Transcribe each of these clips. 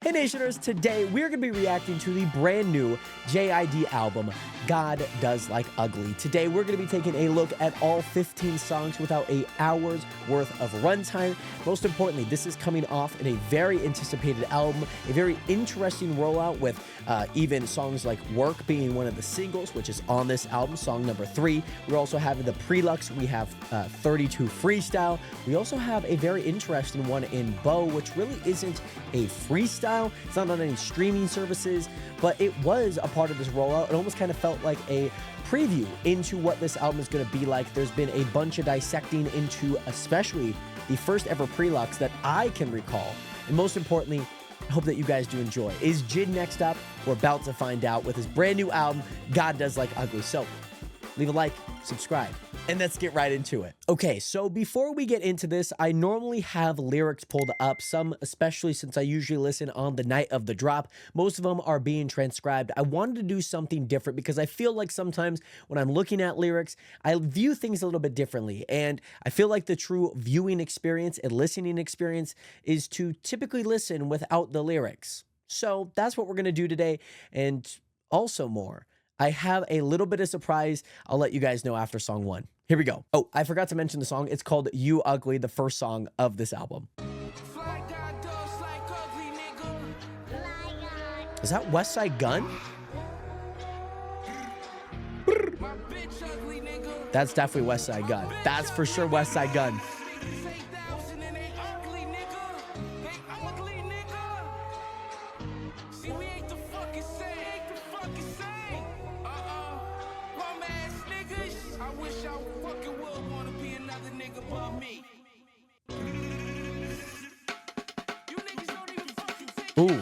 Hey Nationers, today we're going to be reacting to the brand new JID album, God Does Like Ugly. Today we're going to be taking a look at all 15 songs without an hour's worth of runtime. Most importantly, this is coming off in a very anticipated album, a very interesting rollout with even songs like Work being one of the singles, which is on this album, song number 3. We're also having the Prelux, we have 32 Freestyle. We also have a very interesting one in Bow, which really isn't a freestyle. It's not on any streaming services, but it was a part of this rollout. It almost kind of felt like a preview into what this album is going to be like. There's been a bunch of dissecting into especially the first ever Prelux that I can recall. And most importantly, I hope that you guys do enjoy. Is Jid next up? We're about to find out with his brand new album, God Does Like Ugly. So leave a like, subscribe, and let's get right into it. Okay, so before we get into this, I normally have lyrics pulled up, some especially since I usually listen on the night of the drop. Most of them are being transcribed. I wanted to do something different because I feel like sometimes when I'm looking at lyrics, I view things a little bit differently, and I feel like the true viewing experience and listening experience is to typically listen without the lyrics. So that's what we're going to do today, and also more. I have a little bit of surprise. I'll let you guys know after song 1. Here we go. Oh, I forgot to mention the song. It's called YouUgly, the first song of this album. Is that West Side Gun? That's definitely West Side Gun. That's for sure West Side Gun. Ooh.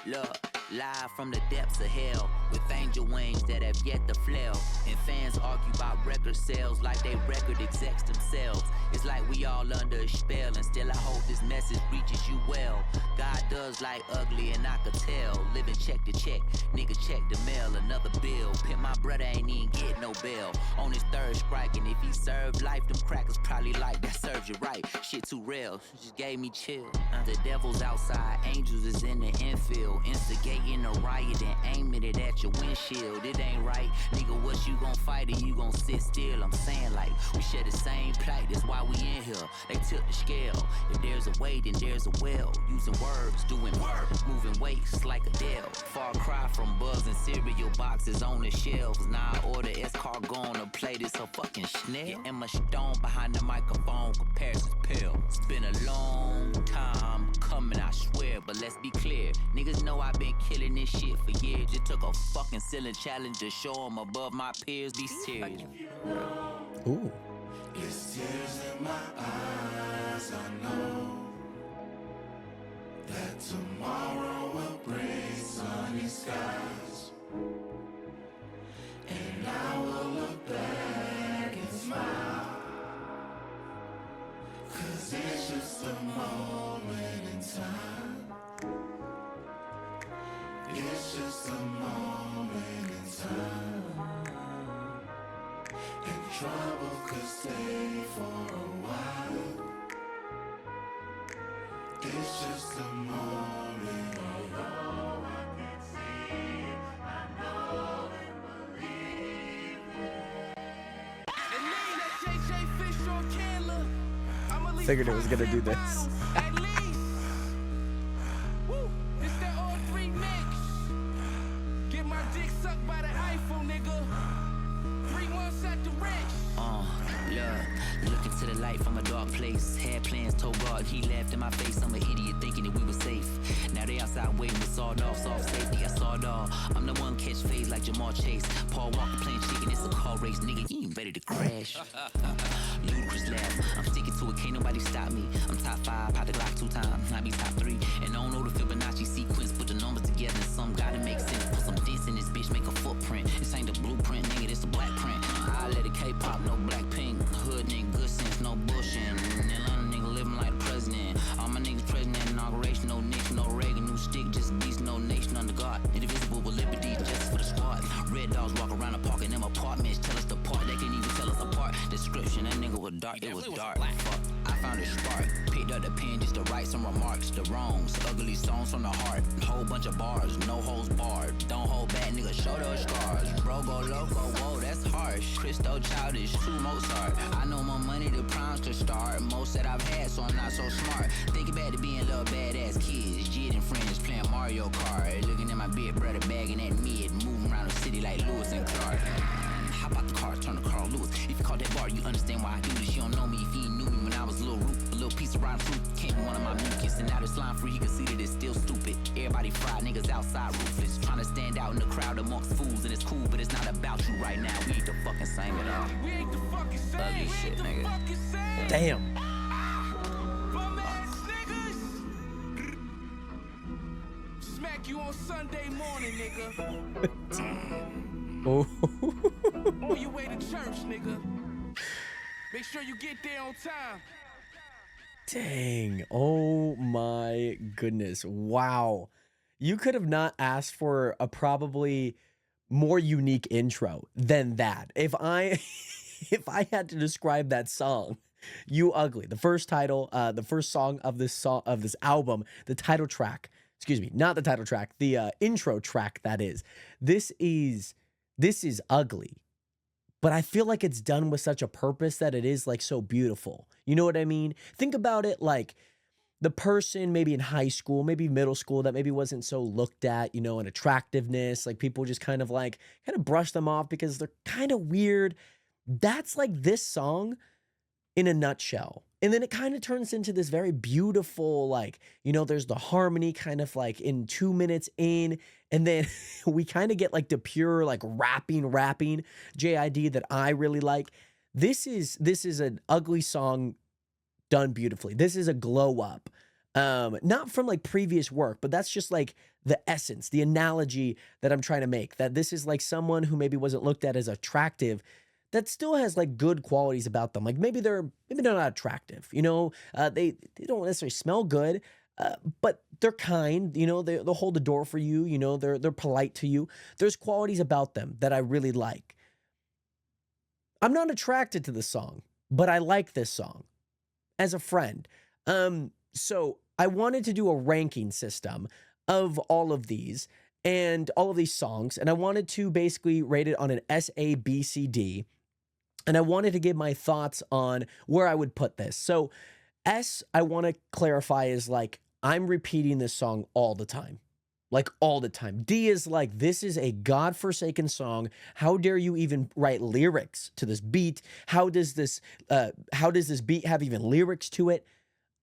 Look, live from the depths of hell, with angel wings that have yet to flail, and fans argue about record sales like they record execs themselves. It's like we all under a spell, and still I hope this message reaches you well. God does like ugly, and I could tell. Living check to check, nigga check the mail, another bill. Pimp my brother ain't even get no bail. On his third strike, and if he served life, them crackers probably like that served you right. Shit too real, just gave me chill. The devil's outside, angels is in the infield, instigating a riot and aiming it at your windshield. It ain't right, nigga. What you gon' fight or you gon' sit still? I'm saying like we share the same plight. That's why we in here. They tilt the scale. If there's a way, then there's a well. Using words, doing work, moving weights like Adele. Far cry from bugs and cereal boxes on the shelves. Now I order S-cargo on a plate. It's a fucking snail. And my stone behind the microphone. Comparisons pale. It's been a long time coming, I swear. But let's be clear, niggas know I've been killing this shit for years. Just took a fucking ceiling challenge to show them above my peers. These tears. Ooh. It's tears in my eyes, I know that tomorrow will bring sunny skies, and I will look back and smile, 'cause it's just a moment in time. It's just a moment in time, and trouble could stay for a while. It's just a moment. Although I can see it, I know and believe it. Figured it was gonna do this. Look into the light from a dark place. Had plans, told God, he laughed in my face. I'm an idiot thinking that we were safe. Now they outside waiting with sawed off, soft safety. I saw it all. I'm the one catch phase like Jamal Chase. Paul Walker playing chicken, it's a car race. Nigga, you ain't ready to crash. Ludicrous laugh, I'm sticking to it, can't nobody stop me. I'm top 5, pop the Glock 2 times, not be top 3. And I don't know the Fibonacci sequence, put the numbers together and some gotta make sense. Put some dents in this bitch, make a footprint. This ain't the blueprint, nigga, this a black print. I let it K-pop, no Blackpink. Hood nigga, good sense, no bullshit. Atlanta nigga living like the president. All my niggas president, inauguration, no Nixon, no Reagan, new stick, just beast, no nation under God. Indivisible with liberty, justice for the squad. Red dogs walk around the park in them apartments. Tell us apart, they can even tell us apart. Description, that nigga was dark, it was dark. Fuck, I found a spark. Picked up the pen just to write some remarks. The wrongs, ugly songs from the heart. Whole bunch of bars, no holes barred. Don't hold back, nigga, show those scars. Bro go loco, whoa, that's harsh. Christo childish, true Mozart. I know more money to primes to start. Most that I've had, so I'm not so smart. Thinking back to being little badass kids. Jid and friends playing Mario Kart. Looking at my big brother bagging at mid. Moving around the city like Lewis and Clark. Hop out the car, turn to Carl Lewis. If you call that bar, you understand why I do this. You don't know me if you knew me when I was a little root. A little piece of rotten fruit. Can't be one of my mucus. And now it's slime free, he can see that it's still stupid. Everybody fried, niggas outside ruthless. Trying to stand out in the crowd amongst fools. And it's cool, but it's not about you right now. We ain't the fucking same at all. We ain't the fucking same. Ugly We shit, ain't the nigga. fucking same. Damn. Bum ass niggas. Smack you on Sunday morning, nigga. Oh. On your way to church, nigga. Make sure you get there on time. Dang. Oh my goodness. Wow. You could have not asked for a probably more unique intro than that. If I if I had to describe that song, You Ugly, the first title, the first song of this album, the title track, excuse me, not the title track, the intro track, that is. This is ugly. But I feel like it's done with such a purpose that it is like so beautiful. You know what I mean? Think about it like the person maybe in high school, maybe middle school that maybe wasn't so looked at, you know, in attractiveness. Like people just kind of brush them off because they're kind of weird. That's like this song in a nutshell. And then it kind of turns into this very beautiful, like, you know, there's the harmony kind of like in 2 minutes in, and then we kind of get like the pure like rapping JID that I really like. This is an ugly song done beautifully. This is a glow up. Not from like previous work, but that's just like the essence, the analogy that I'm trying to make, that this is like someone who maybe wasn't looked at as attractive that still has like good qualities about them. Like maybe they're not attractive, you know, they don't necessarily smell good, but they're kind, you know, they'll hold the door for you, you know, they're polite to you. There's qualities about them that I really like. I'm not attracted to this song, but I like this song as a friend. So I wanted to do a ranking system of all of these and all of these songs, and I wanted to basically rate it on an S, A, B, C, D. And I wanted to give my thoughts on where I would put this. So S, I want to clarify, is like, I'm repeating this song all the time. Like all the time. D is like, this is a godforsaken song. How dare you even write lyrics to this beat? How does this beat have even lyrics to it?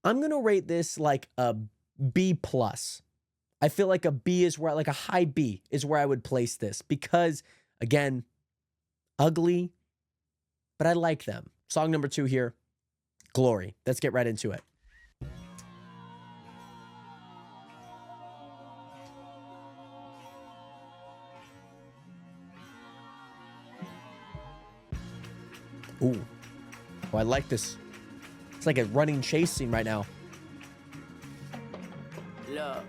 I'm going to rate this like a B+. I feel like a B is where, like a high B is where I would place this because, again, ugly, but I like them. Song number 2 here, Glory. Let's get right into it. Ooh. Oh, I like this. It's like a running chase scene right now. Look,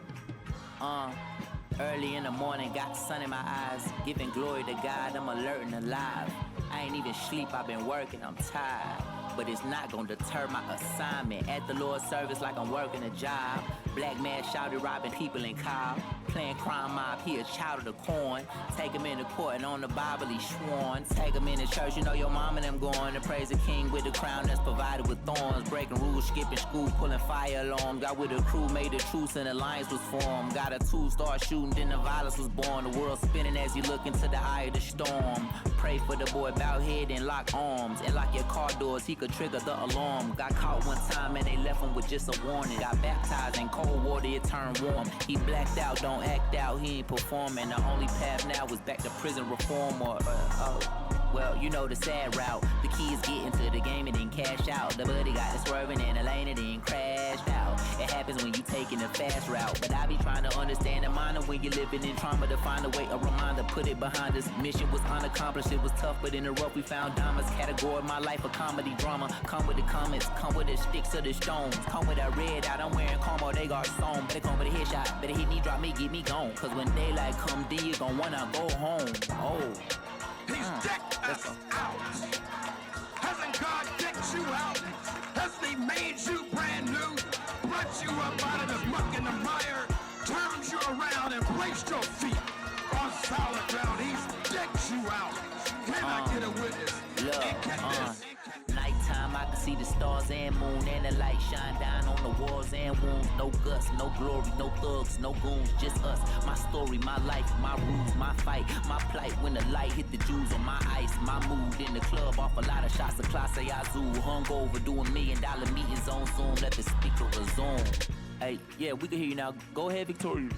early in the morning, got the sun in my eyes, giving glory to God, I'm alert and alive. I ain't even sleep, I've been working, I'm tired. But it's not gonna deter my assignment. At the Lord's service like I'm working a job. Black man shouted robbing people in Cobb. Playing crime mob, he a child of the corn. Take him into court and on the Bible he sworn. Take him into church, you know your mom and them going to praise the king with the crown that's provided with thorns. Breaking rules, skipping school, pulling fire alarms. Got with a crew, made a truce and alliance was formed. Got a 2-star shooting, then the violence was born. The world spinning as you look into the eye of the storm. Pray for the boy, bow head and lock arms. And lock your car doors, he could trigger the alarm. Got caught one time and they left him with just a warning. Got baptized in cold water, it turned warm. He blacked out, don't act out, he ain't performing. The only path now is back to prison reform or well, you know the sad route. The key is getting to the game and then cash out. The buddy got the swerving in the lane and then crashed out. It happens when you taking the fast route. But I be trying to understand the mind of when you're living in trauma, to find a way, a reminder, put it behind us. Mission was unaccomplished, it was tough, but in the rough we found diamonds. Category my life a comedy drama. Come with the comments, come with the sticks or the stones. Come with that red out, I'm wearing Como, they got stone. Better come with a headshot, better hit me, drop me, get me gone. Cause when daylight come, then you gon' wanna go home. Oh. out. Can I get a witness? Look, nighttime I can see the stars and moon, and the light shine down on the walls and wounds. No guts, no glory, no thugs, no goons, just us. My story, my life, my rules, my fight, my plight. When the light hit the jewels on my ice, my mood in the club off a lot of shots of Clase Azul. Hungover doing $1 million meetings on Zoom. Let the speaker resume. Hey, yeah, we can hear you now. Go ahead, Victoria.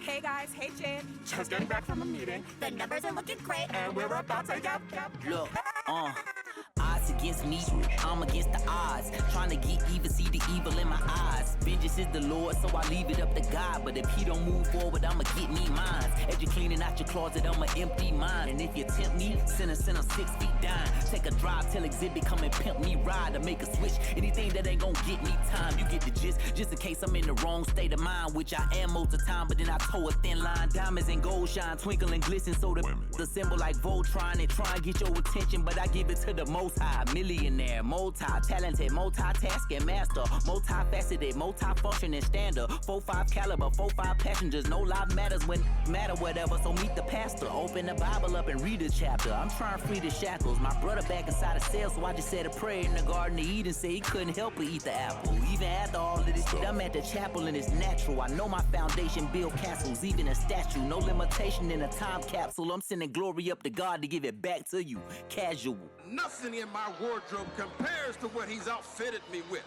Hey guys, hey Jen. Just getting back from a meeting. The numbers are looking great. And we're about to get. Look, odds against me, I'm against the odds. Trying to get even, see the evil in my eyes. Vengeance is the Lord, so I leave it up to God. But if he don't move forward, I'ma get me mine. As you cleaning out your closet, I'ma empty mine. And if you tempt me, send 'em 6 feet down. Take a drive, tell Exhibit, come and pimp me ride. To make a switch, anything that ain't gon' get me time. You get the gist, just in case I'm in the wrong state of mind, which I am most of the time. But then I toe a thin line, diamonds and gold shine, twinkle and glisten. So the symbol like Voltron and try and get your attention, but I give it to the most high. Millionaire, multi-talented, multitasking master, multifaceted, multifunctioning standard. 4-5 caliber, 4-5 passengers. No life matters when matter whatever. So meet the pastor, open the Bible up and read a chapter. I'm trying to free the shackles. My brother back inside a cell, so I just said a prayer in the Garden of Eden. Say he couldn't help but eat the apple. Even after all of this shit, I'm at the chapel and it's natural. I know my foundation build castles, even a statue. No limitation in a time capsule. I'm sending glory up to God to give it back to you. Casual. Nothing in my wardrobe compares to what he's outfitted me with.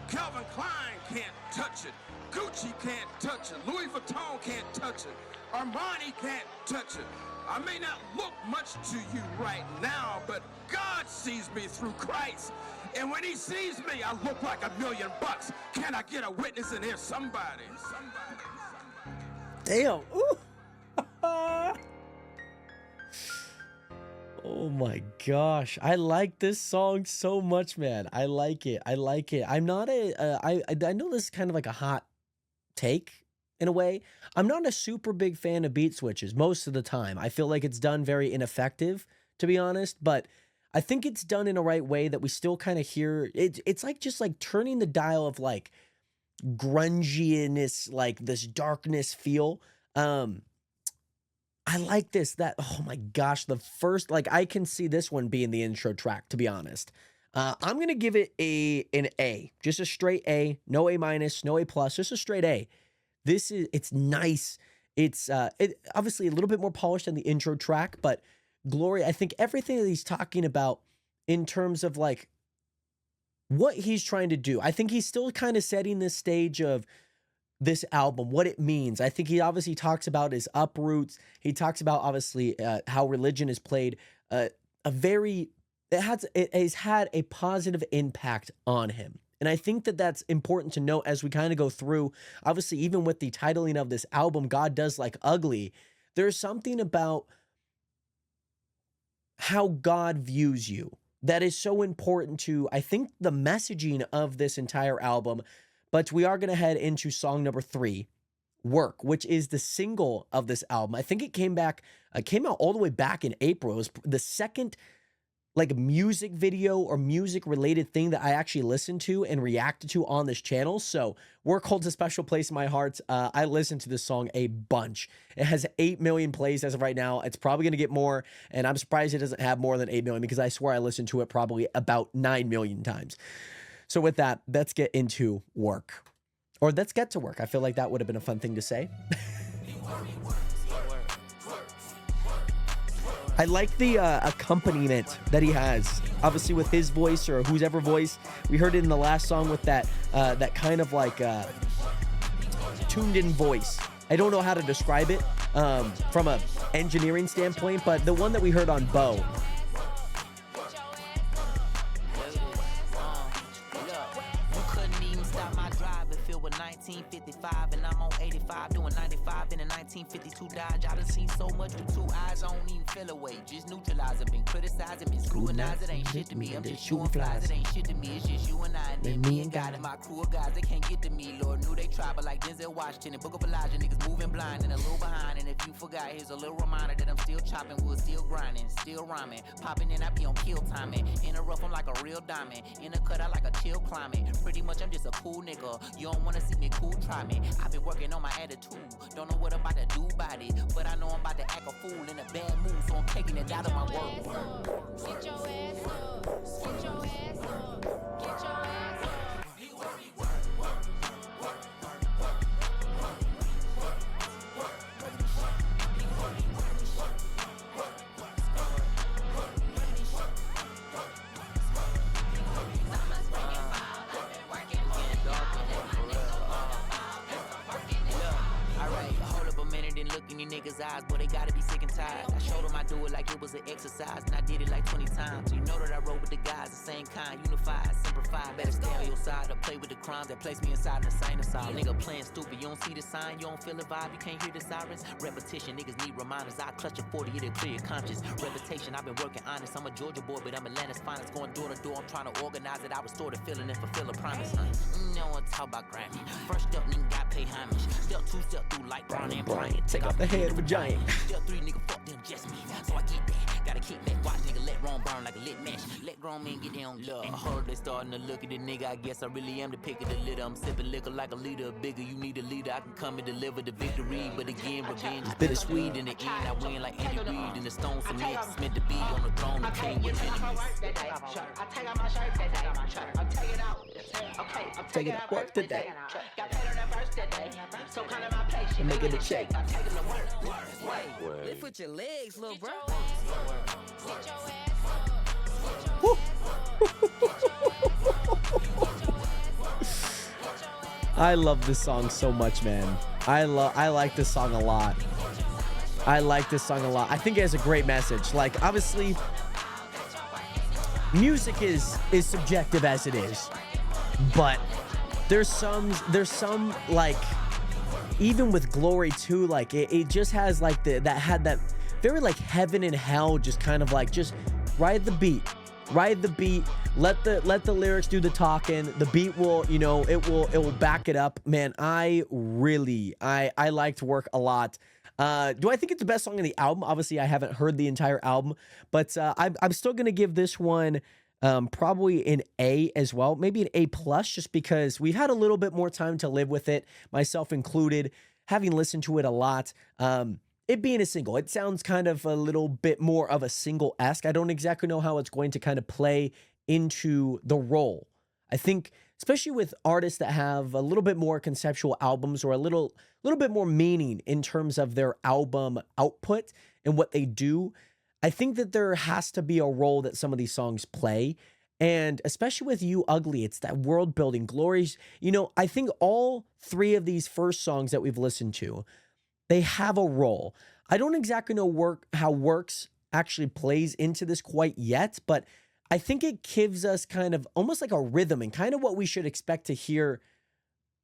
Calvin Klein can't touch it. Gucci can't touch it. Louis Vuitton can't touch it. Armani can't touch it. I may not look much to you right now, but God sees me through Christ. And when he sees me, I look like $1 million. Can I get a witness in here? Somebody. Damn. Ooh. Oh my gosh. I like this song so much, man. I like it. I'm not I know this is kind of like a hot take in a way. I'm not a super big fan of beat switches most of the time. I feel like it's done very ineffective, to be honest, but I think it's done in a right way that we still kind of hear it's like just like turning the dial of like grunginess, like this darkness feel. I like this, oh my gosh, the first, like I can see this one being the intro track, to be honest. I'm going to give it an A, just a straight A, no A minus, no A plus, just a straight A. It's nice. It's obviously a little bit more polished than the intro track, but Glory, I think everything that he's talking about in terms of like what he's trying to do, I think he's still kind of setting this stage of this album, what it means. I think he obviously talks about his uproots. He talks about obviously how religion has played it has had a positive impact on him. And I think that that's important to note as we kind of go through, obviously, even with the titling of this album, God Does Like Ugly, there's something about how God views you that is so important to, I think, the messaging of this entire album. But we are going to head into song number 3, Work, which is the single of this album. I think it came out all the way back in April. It was the second like music video or music related thing that I actually listened to and reacted to on this channel. So Work holds a special place in my heart. I listened to this song a bunch. It has 8 million plays as of right now. It's probably going to get more, and I'm surprised it doesn't have more than 8 million because I swear I listened to it probably about 9 million times. So with that, let's get into Work. Or let's get to work. I feel like that would have been a fun thing to say. I like the accompaniment that he has, obviously with his voice or whoever voice. We heard it in the last song with that kind of like tuned in voice. I don't know how to describe it from a engineering standpoint, but the one that we heard on Bo. with 1955 and I'm on 85 doing 95 in a 1952 Dodge. I done seen so much with 2 eyes, I don't even feel away. Just neutralizing, been criticizing, been scrutinized. It ain't shit to me. I'm just shooting flies. It ain't shit to me. It's just you and I and then me and God and my crew of guys. They can't get to me. Lord knew they tried, but like Denzel Washington and Book of Elijah, niggas moving blind and a little behind. And if you forgot, here's a little reminder that I'm still chopping wood, still grinding, still rhyming, popping in. I be on kill timing. In a rough, I'm like a real diamond. In a cut, I like a chill climate. Pretty much, I'm just a cool nigga. You don't wanna see me cool, try me. I've been working on my attitude. Don't know what I'm about to do about it, but I know I'm about to act a fool in a bad mood. So so I'm taking it out of my work. Get your ass up. Get your ass up. Get your ass up. Didn't look in these niggas' eyes, but they gotta be sick and tired. I showed them I do it like it was an exercise, and I did it like 20 times. You know that I roll with the guys, the same kind, unified, simplified. Better stay on your side or play with the crimes that place me inside the insane asylum. Nigga playing stupid, you don't see the sign, you don't feel the vibe, you can't hear the sirens. Repetition, niggas need reminders. I clutch a 40, it'll clear your conscience. Reputation, I've been working honest. I'm a Georgia boy, but I'm Atlanta's finest. Going door to door, I'm trying to organize it. I restore the feeling and fulfill a promise. You don't wanna talk about Grammy. First up, nigga got pay homage. Step 2, step 3, like Brown and Bryant. Take off the head of a giant. Step 3, nigga, fuck them, just me. So I get that. Gotta keep that. Watch, nigga, let Rome burn like a lit match. Let grown men get down love. I heard they starting to look at the nigga. I guess I really am the pick of the litter. I'm sipping liquor like a leader. Bigger, you need a leader. I can come and deliver the victory. But again, revenge is bittersweet. In the end, I win like Andy Reid. In the stone cement, it's meant to be on the throne. The king with enemies. I take out my shirt today. I'm taking out. Okay, I'm Taking it to work today. Got paid on that first today. So kind of my patient. Making it shake. I'm taking the work. Lift with your legs, little bro. Get your ass up. I love this song so much, man. I like this song a lot. I like this song a lot. I think it has a great message. Like, obviously, music is subjective as it is, but there's some like, even with Glory too, like it just has like that very like heaven and hell, just kind of like, just ride the beat, let the lyrics do the talking. The beat will, you know, it will back it up. Man, I liked Work a lot. Do I think it's the best song on the album? Obviously, I haven't heard the entire album, but I'm still gonna give this one probably an A as well, maybe an A+, just because we've had a little bit more time to live with it, myself included, having listened to it a lot. It being a single, it sounds kind of a little bit more of a single-esque. I don't exactly know how it's going to kind of play into the role. I think, especially with artists that have a little bit more conceptual albums or a little bit more meaning in terms of their album output and what they do, I think that there has to be a role that some of these songs play. And especially with YouUgly, it's that world building. Glory's, you know, I think all three of these first songs that we've listened to, they have a role. I don't exactly know how Works actually plays into this quite yet, but I think it gives us kind of almost like a rhythm and kind of what we should expect to hear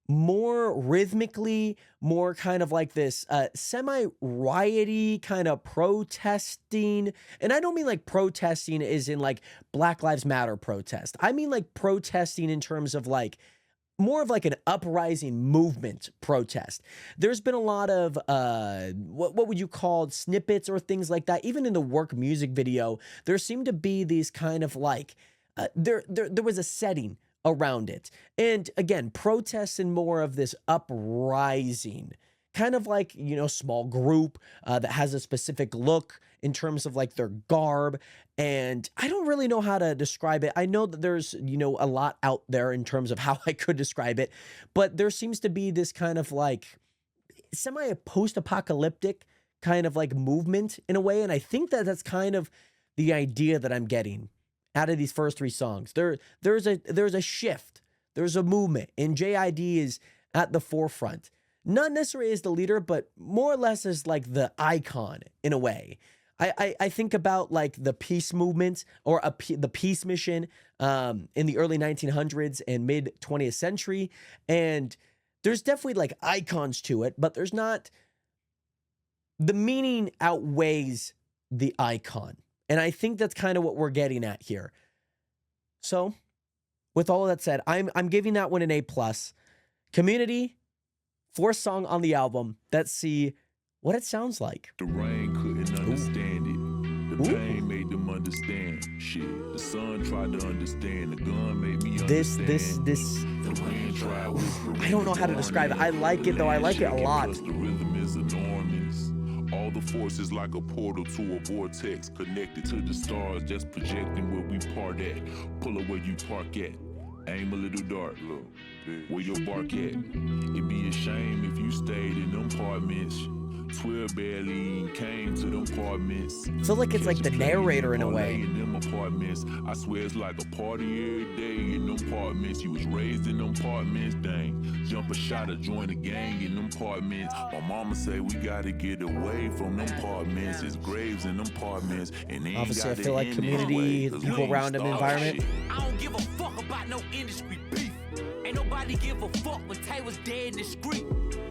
more rhythmically, more kind of like this semi-riot-y kind of protesting. And I don't mean like protesting as in like Black Lives Matter protest. I mean like protesting in terms of like more of like an uprising movement protest. There's been a lot of what would you call snippets or things like that. Even in the Work music video, there seemed to be these kind of like there was a setting around it. And again, protests and more of this uprising, kind of like, you know, small group that has a specific look in terms of like their garb. And I don't really know how to describe it. I know that there's, you know, a lot out there in terms of how I could describe it, but there seems to be this kind of like semi-post-apocalyptic kind of like movement in a way. And I think that that's kind of the idea that I'm getting out of these first three songs. There's a shift, there's a movement, and JID is at the forefront. Not necessarily as the leader, but more or less as like the icon in a way. I think about like the peace movement or the peace mission in the early 1900s and mid 20th century. And there's definitely like icons to it, but there's not, the meaning outweighs the icon. And I think that's kind of what we're getting at here. So with all of that said, I'm giving that one an A+. Community, fourth song on the album. Let's see what it sounds like. The rain couldn't understand it. The pain made them understand shit. The sun tried to understand. The gun made me understand. This. The wind tried whispering. I don't know how to describe it. I like it though. I like it a lot. The rhythm is enormous. All the force is like a portal to a vortex, connected to the stars, just projecting where we part at. Pull up where you park at. Aim a little dark, look, where your bark at. It'd be a shame if you stayed in them apartments. 12 barely came to them apartments. I feel like it's like the narrator in a way. In them apartments. I swear it's like a party every day in them apartments. You was raised in them apartments, dang. Jump a shot or join a gang in them apartments. My mama say we gotta get away from them apartments. It's graves in them apartments. And they Obviously, I ain't feel like community, people around him, environment. I don't give a fuck about no industry beef. Ain't nobody give a fuck when Tay was dead in the street.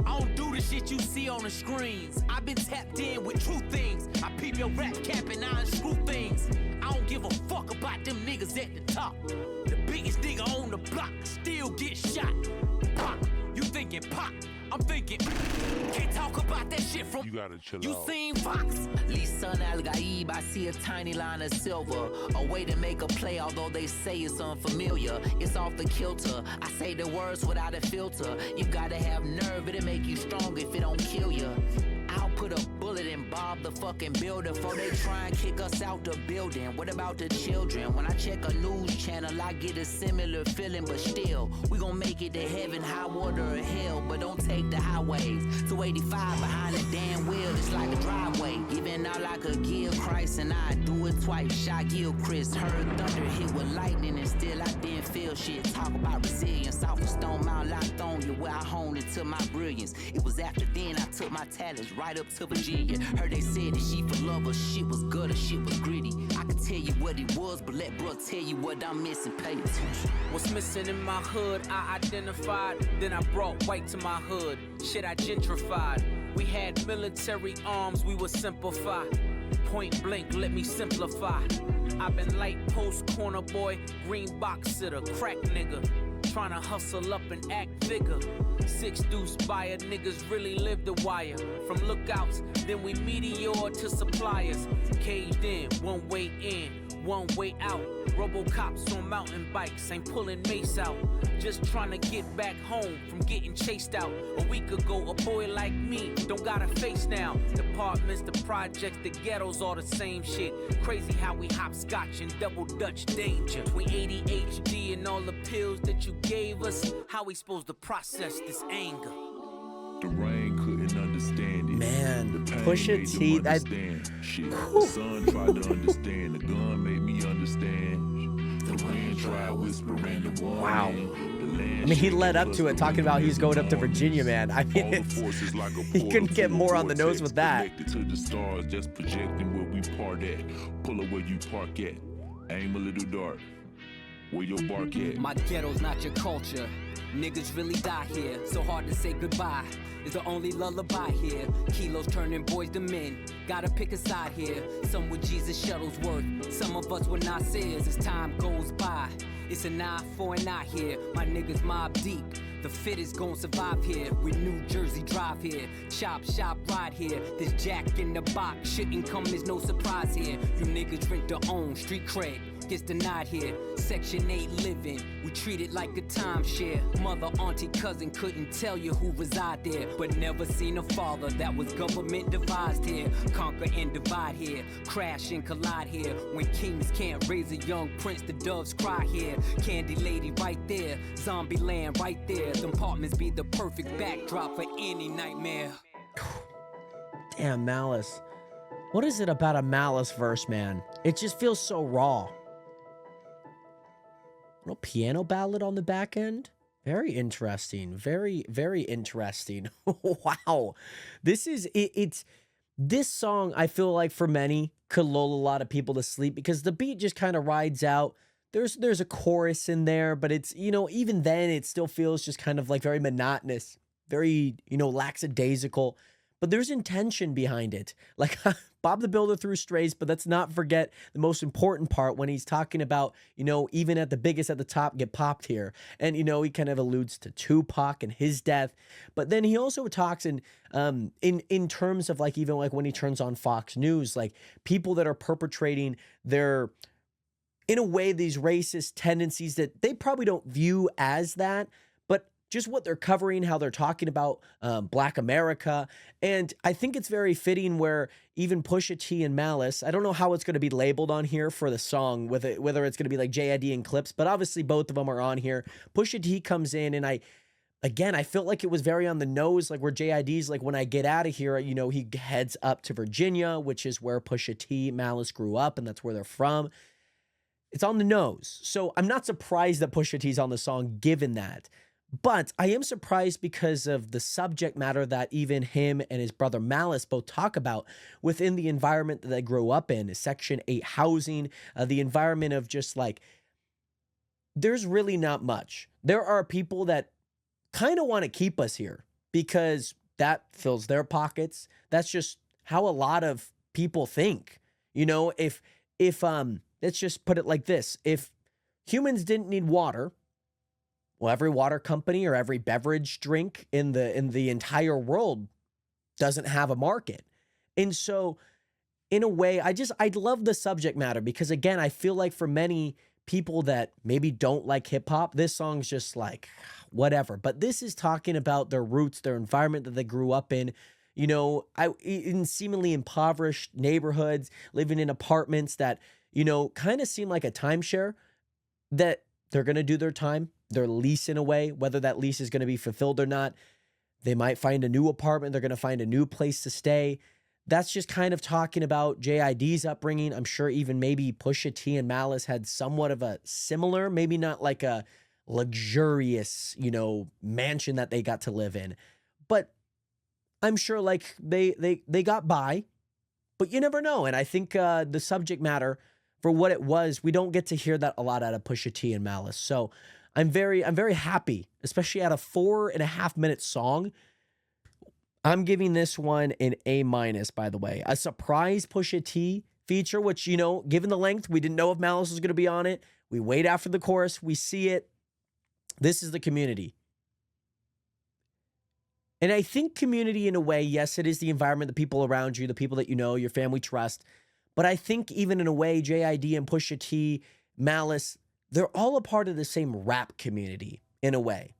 I don't do the shit you see on the screens. I've been tapped in with true things. I peep your rap cap and I unscrew things. I don't give a fuck about them niggas at the top. The biggest nigga on the block still get shot. Pop, you thinking pop? I'm thinking, can't talk about that shit from You gotta chill you out. seen Fox? Lisan Al-Gaib, I see a tiny line of silver. A way to make a play, although they say it's unfamiliar. It's off the kilter. I say the words without a filter. You gotta have nerve, it'll make you strong if it don't kill you. I'll put a bullet in Bob the fucking builder before they try and kick us out the building. What about the children? When I check a news channel, I get a similar feeling, but still, we gon' make it to heaven, high water or hell, but don't take the highways. 285 behind the damn wheel, it's like a driveway. Giving out like a give Christ, and I do it twice. Shot Gil Chris, heard thunder hit with lightning, and still I didn't feel shit. Talk about resilience, off of Stone Mount Lithonia, where I honed into my brilliance. It was after then I took my talents right up to Virginia. Heard they said that she for love, her shit was good, her shit was gritty. I could tell you what it was, but let bro tell you what I'm missing. Pay attention. What's missing in my hood, I identified. Then I brought white to my hood. Shit, I gentrified. We had military arms, we would simplify. Point blank, let me simplify. I've been light post, corner boy, green box sitter, crack nigga. Tryna hustle up and act bigger. 6 deuce buyer, niggas really live the wire. From lookouts, then we meteor to suppliers. Caged in, one way in, one way out. Robocops on mountain bikes, ain't pulling mace out. Just tryna get back home from getting chased out. A week ago, a boy like me don't got a face now. Departments, the projects, the ghettos, all the same shit. Crazy how we hopscotch and double dutch danger. Between ADHD and all the pills that you gave us, how we supposed to process this anger? The rain couldn't understand it. Man, The pain Pusha made them T, understand shit. The sun tried to understand. The gun made me understand. The wind tried whispering the warning. Wow. The land I mean, he shaking led up plus to it, the talking about wind he's going up to warnings. Virginia, man. I mean, All the it's, forces like a he couldn't portal get to a more on the nose vortex, with that. Connected to the stars, just projecting where we part at. Pull up where you park at. Aim a little dark. Where your bark at. My ghetto's not your culture. Niggas really die here, so hard to say goodbye. Is the only lullaby here. Kilos turning boys to men. Gotta pick a side here. Some with Jesus Shuttlesworth. Some of us were Nasir's as time goes by. It's an eye for an eye here. My niggas mob deep. The fittest gon' survive here. We New Jersey drive here. Chop shop ride here. This jack in the box shouldn't come as no surprise here. You niggas rent their own street cred. Gets denied here. Section 8 living. We treat it like a timeshare. Mother, auntie, cousin couldn't tell you who reside there. But never seen a father that was government devised here. Conquer and divide here. Crash and collide here. When kings can't raise a young prince, the doves cry here. Candy lady right there. Zombie land right there. Them apartments be the perfect backdrop for any nightmare. damn, Malice. What is it about a Malice verse, man? It just feels so raw. No piano ballad on the back end? Very interesting. Very, very interesting. Wow. This is, it's, this song, I feel like for many, could lull a lot of people to sleep because the beat just kind of rides out. There's a chorus in there, but it's, you know, even then it still feels just kind of like very monotonous, very, you know, lackadaisical. But there's intention behind it. Like Bob the Builder threw strays, but let's not forget the most important part when he's talking about, you know, even at the biggest at the top get popped here. And, you know, he kind of alludes to Tupac and his death. But then he also talks in terms of like, even like when he turns on Fox News, like people that are perpetrating their, in a way, these racist tendencies that they probably don't view as that, but just what they're covering, how they're talking about Black America. And I think it's very fitting where even Pusha T and Malice, I don't know how it's going to be labeled on here for the song, whether it's going to be like JID and Clips, but obviously both of them are on here. Pusha T comes in, and I felt like it was very on the nose, like where JID's like, when I get out of here, you know, he heads up to Virginia, which is where Pusha T, Malice grew up, and that's where they're from. It's on the nose. So I'm not surprised that Pusha T's on the song, given that. But I am surprised because of the subject matter that even him and his brother Malice both talk about within the environment that they grew up in, Section 8 housing, the environment of just like, there's really not much. There are people that kind of want to keep us here because that fills their pockets. That's just how a lot of people think. You know, if let's just put it like this. If humans didn't need water, well, every water company or every beverage drink in the entire world doesn't have a market. And so in a way, I love the subject matter because, again, I feel like for many people that maybe don't like hip hop, this song's just like whatever. But this is talking about their roots, their environment that they grew up in, you know, in seemingly impoverished neighborhoods, living in apartments that, you know, kind of seem like a timeshare, that they're going to do their time. Their lease in a way, whether that lease is going to be fulfilled or not. They might find a new apartment. They're going to find a new place to stay. That's just kind of talking about JID's upbringing. I'm sure even maybe Pusha T and Malice had somewhat of a similar, maybe not like a luxurious, you know, mansion that they got to live in. But I'm sure like they got by, but you never know. And I think the subject matter for what it was, we don't get to hear that a lot out of Pusha T and Malice. So I'm very happy, especially at a 4.5 minute song. I'm giving this one an A-, by the way. A surprise Pusha T feature, which, you know, given the length, we didn't know if Malice was going to be on it. We wait after the chorus. We see it. This is the Community. And I think Community, in a way, yes, it is the environment, the people around you, the people that you know, your family trust. But I think even in a way, JID and Pusha T, Malice, they're all a part of the same rap community in a way.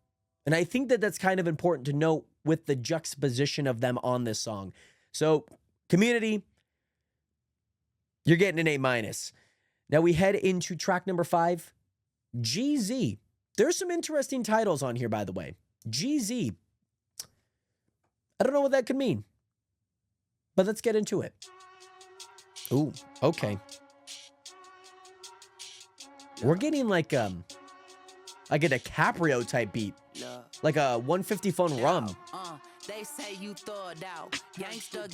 And I think that that's kind of important to note with the juxtaposition of them on this song. So, Community, you're getting an A-. Now we head into track number 5, GZ. There's some interesting titles on here, by the way. GZ. I don't know what that could mean, but let's get into it. Ooh, okay. We're getting like a DiCaprio type beat, like a 150 phone rum. They say you thugged out, gangster,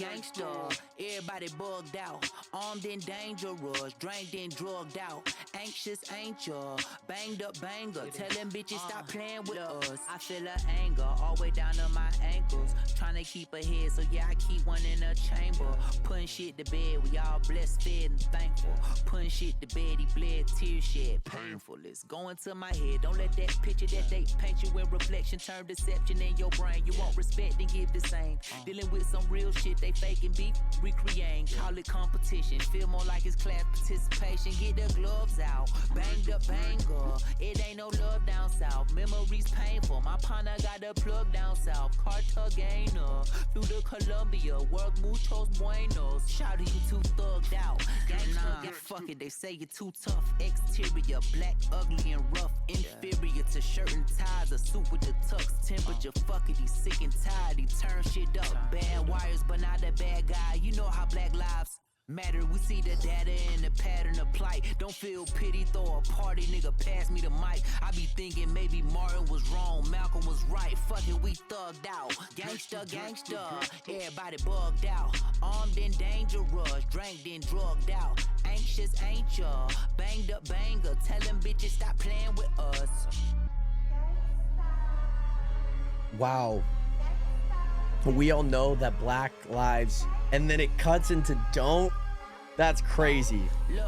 everybody bugged out, armed and dangerous, drank and drugged out, anxious ain't ya, banged up banger, tell them bitches stop playing with us. I feel her anger all the way down to my ankles, trying to keep her head, so yeah, I keep one in a chamber, putting shit to bed, we all blessed, fed, and thankful, putting shit to bed, he bled, tears shed, painful, it's going to my head, don't let that picture that they paint you in reflection turn deception in your brain, you won't respect and give the same. Dealing with some real shit, they faking beef, recreating. Call it competition, feel more like it's class participation. Get the gloves out, banged up banger. It ain't no love down south. Memories painful. My partner got the plug down south. Cartagena, through the Columbia, work muchos buenos. Shout you too thugged out. Gangsta, fuck it, they say you're too tough. Exterior, black, ugly, and rough. Inferior to shirt and ties, a suit with the tux. Temperature, fuck it, he's sick and tired. He turn shit up. Bad wires, but not a bad guy. You know how black lives matter. We see the data and the pattern of plight. Don't feel pity, throw a party, nigga, pass me the mic. I be thinking maybe Martin was wrong, Malcolm was right. Fuck it, we thugged out. Gangsta, everybody bugged out. Armed and dangerous, drank then drugged out. Anxious ain't ya, banged up banger. Tell them bitches stop playing with us. Wow. We all know that Black Lives, and then it cuts into don't. That's crazy. Look,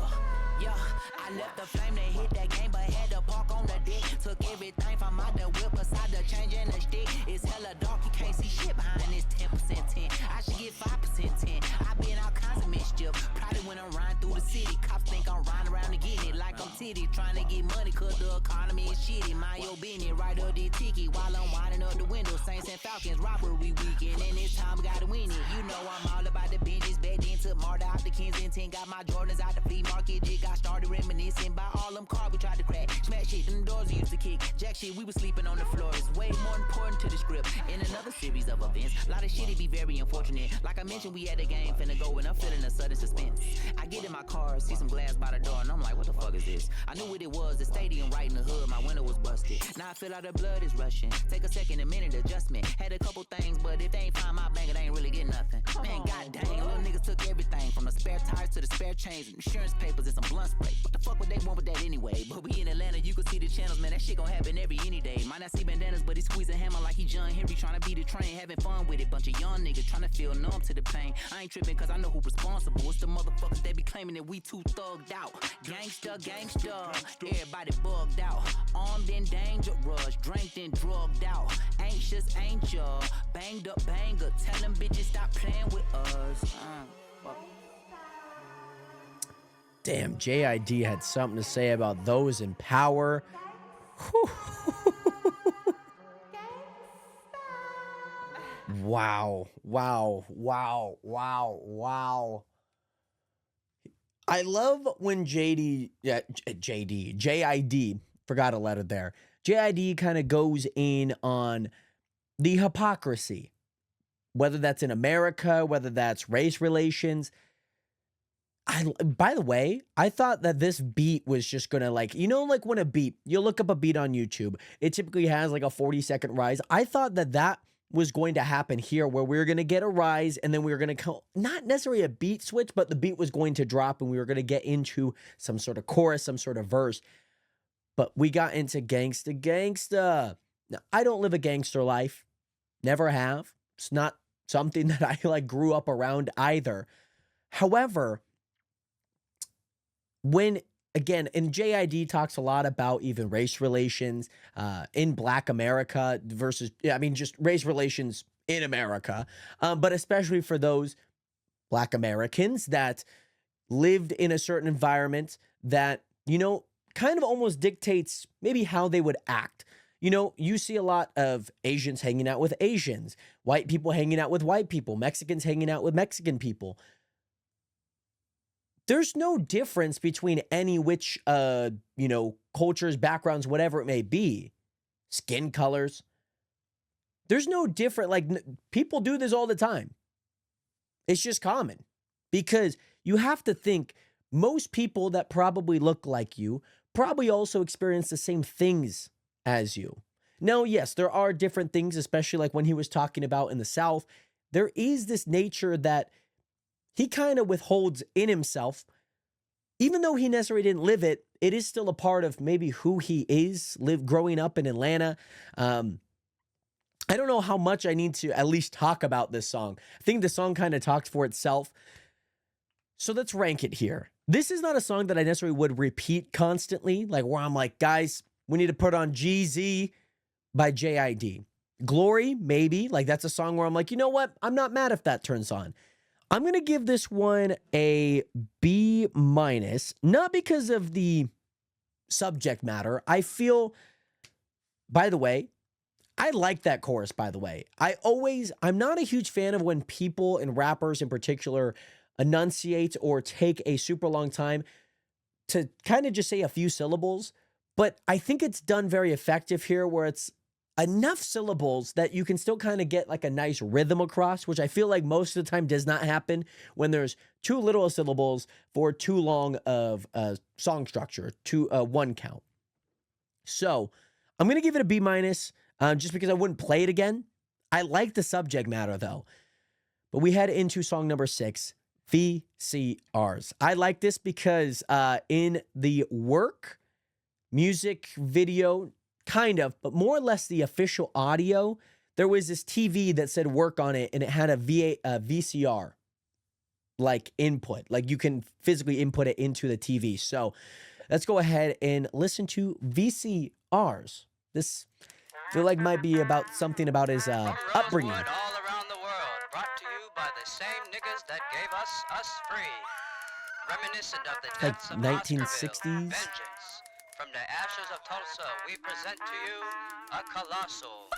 yeah, I left the flame, they hit that game, but had to park on the dick. Took everything from out the whip, beside the change in the stick. It's hella dark, you can't see shit behind this 10% tint. I should get 5% tint. I been all kinds of mischief. Probably when I'm riding through the city. Cops think I'm riding around to get it like I'm titty. Trying to get money cause the economy is shitty. Mind your business, right up the ticket while I'm winding up the window. Saints and Falcons, robbery weekend, and this time we gotta win it. You know I'm all about the business. Back then took Marta out the Kensington. Got my Jordans out the flea market. Just got started reminiscing by all them cars we tried to crack. Smash shit, them doors we used to kick. Jack shit, we was sleeping on the floor. It's way more important to the script. In another series of events, a lot of shit, it be very unfortunate. Like I mentioned, we had a game finna go, and I'm feeling a sudden suspense. I get in my car, see some glass by the door, and I'm like, what the fuck is this? I knew what it was, the stadium right in the hood. My window was busted. Now I feel like the blood is rushing. Take a second, a minute adjustment. Had a couple things, but if they ain't find my bank, it ain't really getting nothing. Man, god dang, little niggas took everything from the spare tires to the spare chains and insurance papers and some blunt spray. What the fuck would they want with that anyway? But we in Atlanta, you can see the channels, man. That shit gon' happen any day. Might not see bandanas, but he squeezing hammer like he John Henry, trying to beat the train, having fun with it. Bunch of young niggas trying to feel numb to the pain. I ain't tripping cause I know who responsible. It's the motherfuckers that be claiming that we too thugged out. Gangsta, everybody bugged out. Armed and dangerous, drank and drugged out. Anxious angel, banged up banger. Tell them bitches stop playing with us. Damn, JID had something to say about those in power. Wow. I love when JID, forgot a letter there. JID kind of goes in on the hypocrisy, whether that's in America, whether that's race relations. By the way, I thought that this beat was just gonna, like, you know, like when a beat, you look up a beat on YouTube, it typically has like a 40-second rise. I thought that was going to happen here, where we were going to get a rise and then we were going to not necessarily a beat switch, but the beat was going to drop and we were going to get into some sort of chorus, some sort of verse. But we got into gangsta. Now, I don't live a gangster life. Never have. It's not something that I like grew up around either. However, when, again, and JID talks a lot about even race relations in Black America versus, just race relations in America, but especially for those Black Americans that lived in a certain environment that, kind of almost dictates maybe how they would act. You see a lot of Asians hanging out with Asians, white people hanging out with white people, Mexicans hanging out with Mexican people. There's no difference between any which, cultures, backgrounds, whatever it may be, skin colors. There's no different, like, people do this all the time. It's just common because you have to think most people that probably look like you probably also experience the same things as you. Now, yes, there are different things, especially like when he was talking about in the South, there is this nature that he kind of withholds in himself. Even though he necessarily didn't live it, it is still a part of maybe who he is, growing up in Atlanta. I don't know how much I need to at least talk about this song. I think the song kind of talks for itself. So let's rank it here. This is not a song that I necessarily would repeat constantly, like where I'm like, guys, we need to put on GZ by JID. Glory, maybe. Like that's a song where I'm like, you know what? I'm not mad if that turns on. I'm going to give this one a B-, not because of the subject matter. I feel, by the way, I like that chorus, by the way. I'm not a huge fan of when people and rappers in particular enunciate or take a super long time to kind of just say a few syllables, but I think it's done very effective here where it's enough syllables that you can still kind of get like a nice rhythm across, which I feel like most of the time does not happen when there's too little syllables for too long of a song structure, to one count. So I'm going to give it a B-, just because I wouldn't play it again. I like the subject matter though. But we head into song number 6, VCRs. I like this because in the work music video, kind of, but more or less the official audio, there was this TV that said work on it, and it had a VCR like input, like you can physically input it into the TV. So let's go ahead and listen to VCRs. This I feel like might be about something about his upbringing. All around the world, brought to you by the same niggas that gave us free. Reminiscent of the Like depths of 1960s. Vengeance. From the ashes of Tulsa, we present to you a colossal.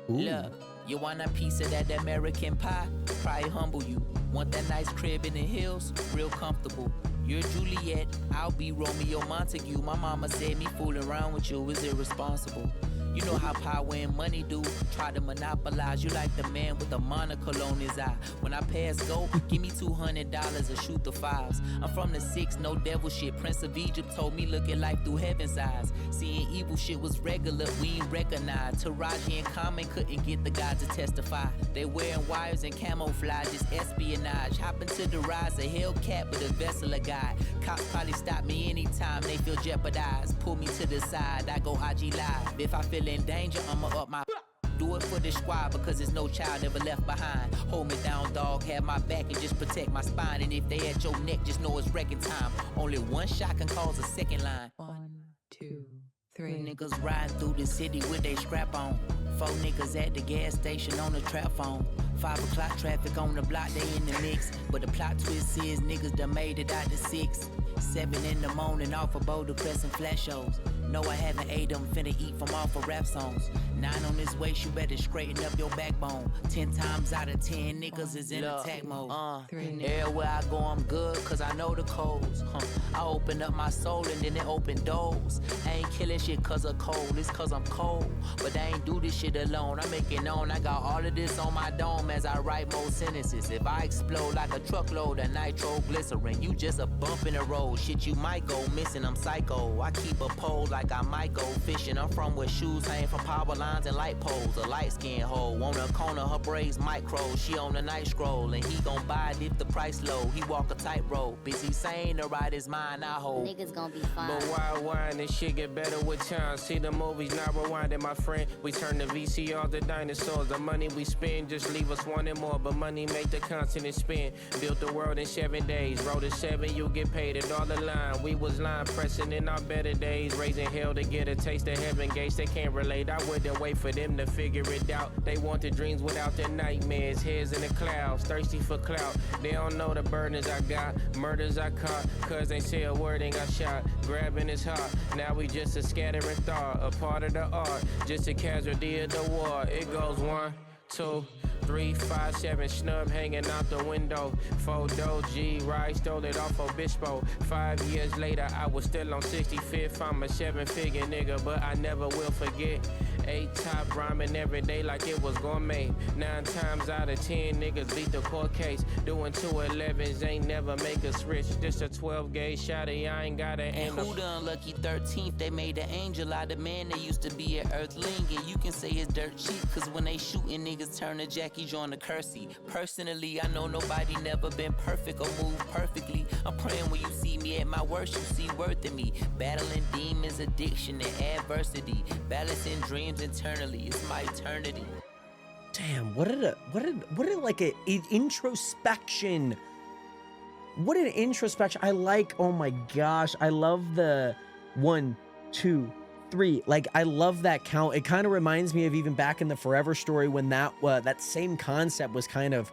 Ooh. Look, you want a piece of that American pie? Probably humble you. Want that nice crib in the hills? Real comfortable. You're Juliet, I'll be Romeo Montague. My mama said me fooling around with you is irresponsible. You know how power and money do. Try to monopolize you like the man with a monocle on his eye. When I pass go, give me $200 and shoot the fives. I'm from the 6, no devil shit. Prince of Egypt told me look at life through heaven's eyes. Seeing evil shit was regular, we ain't recognized. Taraji and Common couldn't get the guys to testify. They wearing wires and camouflage, it's espionage. Hop into the rise, a Hellcat with a vessel of guy. Cops probably stop me anytime they feel jeopardized. Pull me to the side, I go IG live. If I feel in danger, I'ma up my do it for the squad because there's no child ever left behind. Hold me down, dog, have my back and just protect my spine. And if they at your neck, just know it's wrecking time. Only one shot can cause a second line. 1, 2, 3. Niggas riding through the city with they strap on. 4 niggas at the gas station on the trap phone. 5 o'clock traffic on the block, they in the mix. But the plot twist is niggas done made it out to 6. 7 in the morning off of Boulder Crescent flash shows. No, I haven't ate them, finna eat from off of rap songs. 9 on this waist, you better straighten up your backbone. 10 times out of 10 niggas is in attack mode. Everywhere I go, I'm good, cause I know the codes. I open up my soul and then it open doors. I ain't killing shit cause of cold, it's cause I'm cold. But I ain't do this shit alone, I make it known. I got all of this on my dome as I write more sentences. If I explode like a truckload of nitroglycerin, you just a bump in the road. Shit, you might go missing, I'm psycho. I keep a pole like I might go fishing. I'm from where shoes hang from power lines and light poles. A light skin hoe on a corner, her braids micro. She on the night scroll and he gon' buy it if the price low. He walk a tightrope, busy saying to ride his mind, I hope. Niggas gon' be fine. But why wine and shit get better with time? See the movies not rewinding, my friend. We turn the VCRs to dinosaurs. The money we spend just leave us wanting more. But money make the continent spin. Built the world in 7 days. Wrote it 7, you get paid it all the line. We was line pressing in our better days. Raising hell to get a taste of heaven gates. They can't relate. I wouldn't wait for them to figure it out. They want the dreams without the nightmares. Heads in the clouds, thirsty for clout. They don't know the burdens I got, murders I caught. Cause they say a word ain't got shot. Grabbing his heart. Now we just a scattering thought. A part of the art. Just a casualty of the war. It goes 1, 2, 3, 5, 7, snub hanging out the window. 4 G, right, stole it off Obispo. 5 years later, I was still on 65th. I'm a 7-figure nigga, but I never will forget. 8 top rhyming every day like it was gourmet. 9 times out of 10, niggas beat the court case. Doing 211s ain't never make us rich. Just a 12-gauge shotty, I ain't gotta aim. And who the unlucky 13th? They made an angel out of man. They used to be an earthling, and you can say it's dirt cheap. Cause when they shooting, niggas turn to Jackie join the Kersey. Personally, I know nobody never been perfect or moved perfectly. I'm praying when you see me at my worst, you see worth in me. Battling demons, addiction, and adversity. Balancing dreams internally, it's my eternity. Damn, what a like a introspection. What an introspection. I like, oh my gosh, I love the 1, 2, 3. Like, I love that count. It kind of reminds me of even back in the Forever Story when that same concept was kind of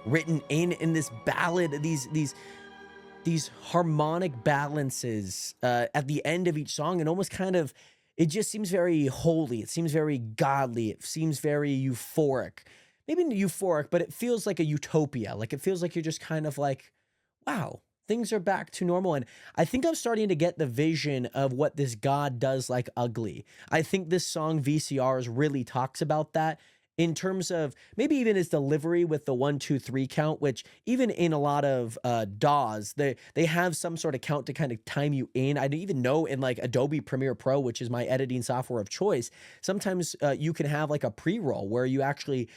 written in this ballad, these harmonic balances at the end of each song, and almost kind of, it just seems very holy. It seems very godly. It seems very euphoric. Maybe not euphoric, but it feels like a utopia. Like, it feels like you're just kind of like, wow, things are back to normal. And I think I'm starting to get the vision of what this God does like ugly. I think this song VCRs really talks about that in terms of maybe even his delivery with the 1, 2, 3 count, which even in a lot of DAWs, they have some sort of count to kind of time you in. I didn't even know in like Adobe Premiere Pro, which is my editing software of choice, sometimes you can have like a pre-roll where you actually,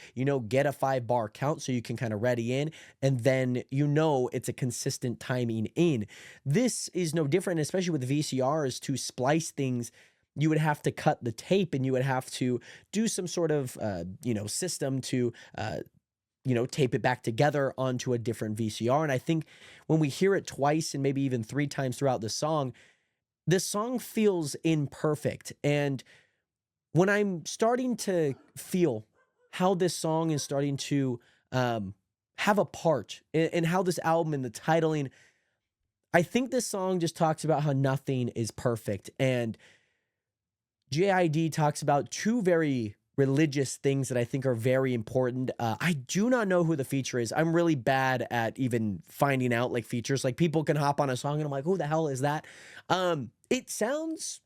get a 5-bar count so you can kind of ready in, and then it's a consistent timing in. This is no different, especially with VCRs, to splice things. You would have to cut the tape and you would have to do some sort of, system to, tape it back together onto a different VCR. And I think when we hear it twice and maybe even 3 times throughout the song, this song feels imperfect. And when I'm starting to feel how this song is starting to have a part in how this album and the titling. I think this song just talks about how nothing is perfect. And JID talks about two very religious things that I think are very important. I do not know who the feature is. I'm really bad at even finding out like features. Like people can hop on a song and I'm like, who the hell is that? It sounds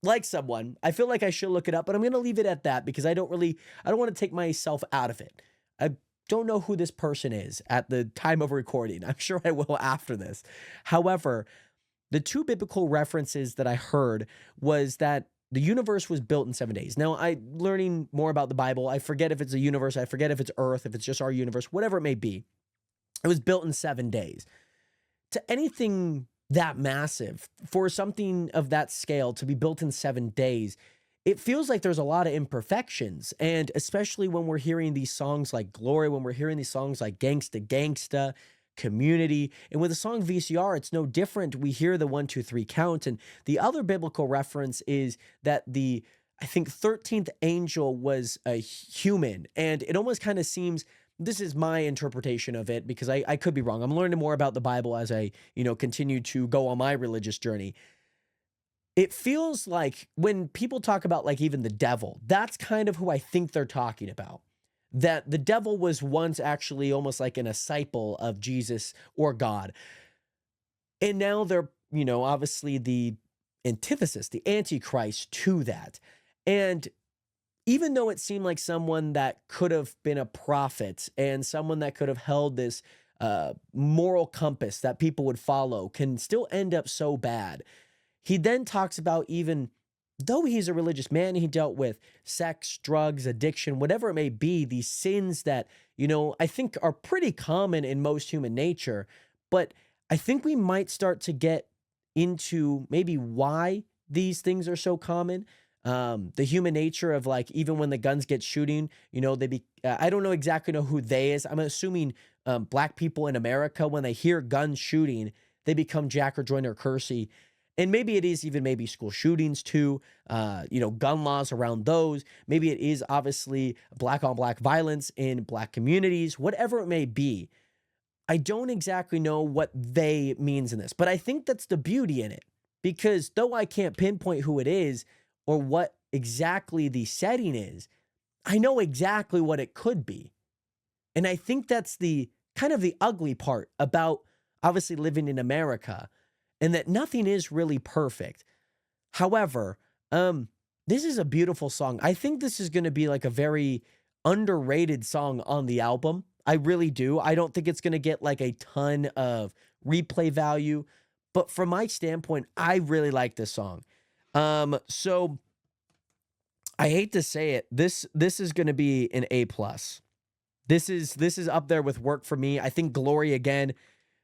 like someone. I feel like I should look it up, but I'm going to leave it at that because I don't want to take myself out of it. I don't know who this person is at the time of recording. I'm sure I will after this. However, the two biblical references that I heard was that the universe was built in 7 days. Now, learning more about the Bible, I forget if it's a universe, I forget if it's Earth, if it's just our universe, whatever it may be. It was built in 7 days. To anything that massive, for something of that scale to be built in 7 days, it feels like there's a lot of imperfections. And especially when we're hearing these songs like Glory, when we're hearing these songs like Gangsta Gangsta, Community, and with the song VCR, it's no different. We hear the 1, 2, 3 count. And the other biblical reference is that I think 13th angel was a human. And it almost kind of seems, this is my interpretation of it because I could be wrong. I'm learning more about the Bible as I, continue to go on my religious journey. It feels like when people talk about like even the devil, that's kind of who I think they're talking about. That the devil was once actually almost like a disciple of Jesus or God. And now they're, obviously the antithesis, the antichrist to that. And even though it seemed like someone that could have been a prophet and someone that could have held this moral compass that people would follow can still end up so bad. He then talks about even though he's a religious man, he dealt with sex, drugs, addiction, whatever it may be, these sins that, I think are pretty common in most human nature. But I think we might start to get into maybe why these things are so common. The human nature of like, even when the guns get shooting, I don't exactly know who they is. I'm assuming black people in America, when they hear guns shooting, they become Jack or Joyner or Kersey. And maybe it is even maybe school shootings too, gun laws around those. Maybe it is obviously black on black violence in black communities, whatever it may be. I don't exactly know what they means in this, but I think that's the beauty in it because though I can't pinpoint who it is or what exactly the setting is, I know exactly what it could be. And I think that's the kind of the ugly part about obviously living in America. And that nothing is really perfect. However, this is a beautiful song. I think this is going to be like a very underrated song on the album. I really do. I don't think it's going to get like a ton of replay value. But from my standpoint, I really like this song. So I hate to say it. This is going to be an A+. This is up there with Work for me. I think Glory again.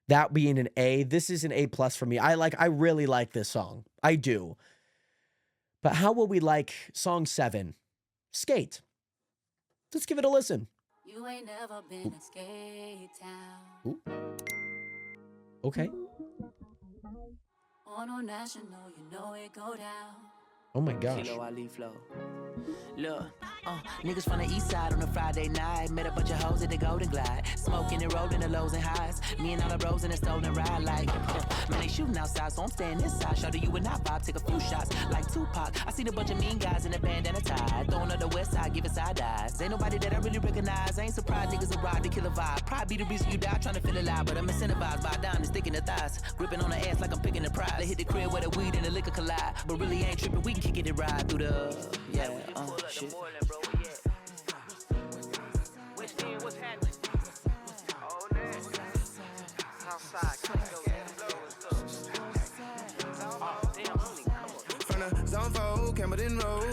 That being an A, this is an A+ for me. I really like this song. I do. But how will we like song 7, Skate? Let's give it a listen. You ain't never been to Skate Town. Ooh. Okay. On no national, you know it go down. Oh my gosh. Kilo Ali flow. Look, niggas from the east side on a Friday night. Met a bunch of hoes at the Golden Glide. Smoking and rolling the lows and highs. Me and all the bros in a stolen ride like, man, they shooting outside, so I'm staying inside. Show you and I vibe, take a few shots like Tupac. I seen a bunch of mean guys in a bandana tie. Throwing up the west side, giving side eyes. Ain't nobody that I really recognize. I ain't surprised niggas arrived to kill a vibe. Probably be the reason you die trying to feel alive. But I'm incentivized by down and sticking the thighs. Gripping on the ass like I'm picking the prize. They hit the crib where the weed and the liquor collide. But really ain't tripping, we can kick it and ride through the, yeah, shit. What's happening? Oh, Southside, From the zone 4, Campbellton Road.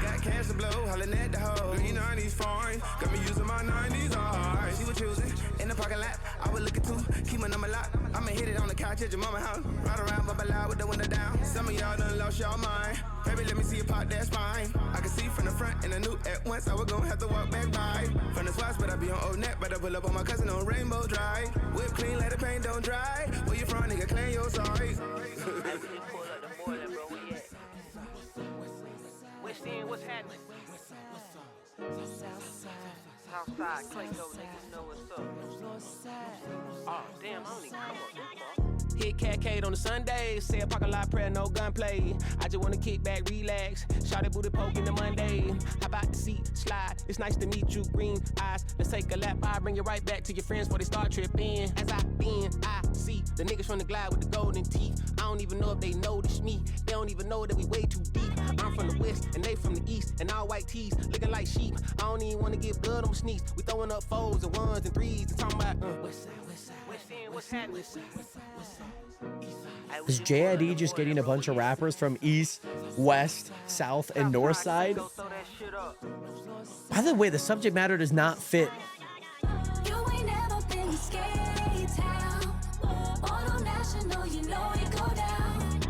Got cash to blow, hollering at the hoe. Green 90s foreign, got me using my 90s alright. She was choosing in the parking lot. I was looking too, keep my number locked. I'ma hit it on the couch at your mama house. Ride around, bubble loud with the window down. Some of y'all done lost y'all mind. Baby, let me see you pop that spine. I can see from the front and I knew at once I was gonna have to walk back by. From the spots, but I be on Old Neck. Better pull up on my cousin on Rainbow Drive. Whip clean, let the paint don't dry. Where you from, nigga? Claim your size. What's happening? Southside, Clayco, niggas know what's up. Oh, damn, I only come on. Hit Catcade on the Sundays, say a pocket lot prayer, no gunplay. I just wanna kick back, relax, shot it booty poke in the Monday. How about the seat slide? It's nice to meet you, green eyes. Let's take a lap, I bring you right back to your friends before they start tripping. As I been, I see the niggas from the glide with the golden teeth. I don't even know if they notice me. They don't even know that we way too deep. I'm from the west and they from the east, and all white tees looking like sheep. I don't even wanna get blood on my sneaks. We throwing up fours and ones and threes and talking about west side, west side, west end, what's happening? Is JID just getting a bunch of rappers from East, West, South, and North side? By the way, the subject matter does not fit. You ain't never been to skate town. Auto National, you know it go down.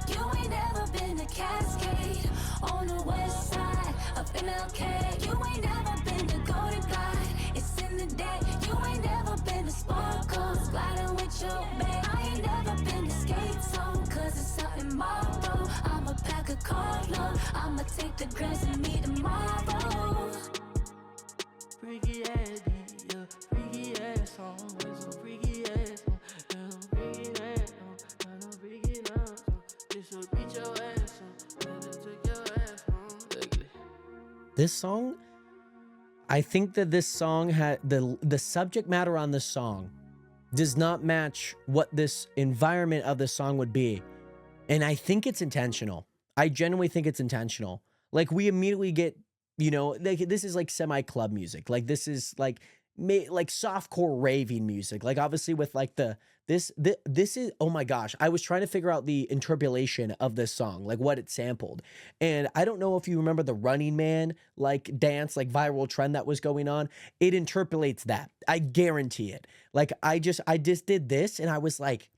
You ain't never been to Cascade on the west side of MLK. You ain't never been to Golden Glide. It's in the day. You ain't never been to Sparkles, gliding with your babe. I ain't never been to Skate Zone, cause it's out in Marlboro. I'ma pack a carload. I'ma take the grams and meet tomorrow. Freaky ass, yeah, freaky ass song, it's a freaky ass song, it's a freaky ass song, I don't freaky love song, this will beat your ass song, better take your ass home. This song, I think that this song had the subject matter on this song does not match what this environment of this song would be. And I think it's intentional. I genuinely think it's intentional. Like, we immediately get, you know, like, this is like semi-club music. Like, this is like softcore raving music. Like, obviously with like this is, oh my gosh, I was trying to figure out the interpolation of this song, like what it sampled. And I don't know if you remember the Running Man like dance, like viral trend that was going on. It interpolates that. I guarantee it. Like, I just did this and I was like,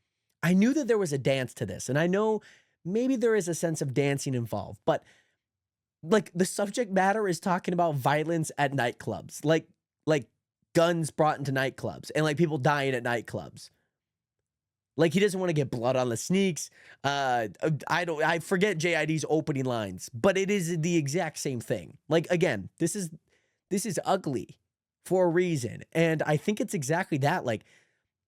I knew that there was a dance to this. And I know maybe there is a sense of dancing involved, but like, the subject matter is talking about violence at nightclubs, like guns brought into nightclubs and like people dying at nightclubs. Like, he doesn't want to get blood on the sneaks. I forget JID's opening lines, but it is the exact same thing. Like, again, this is ugly for a reason. And I think it's exactly that. Like,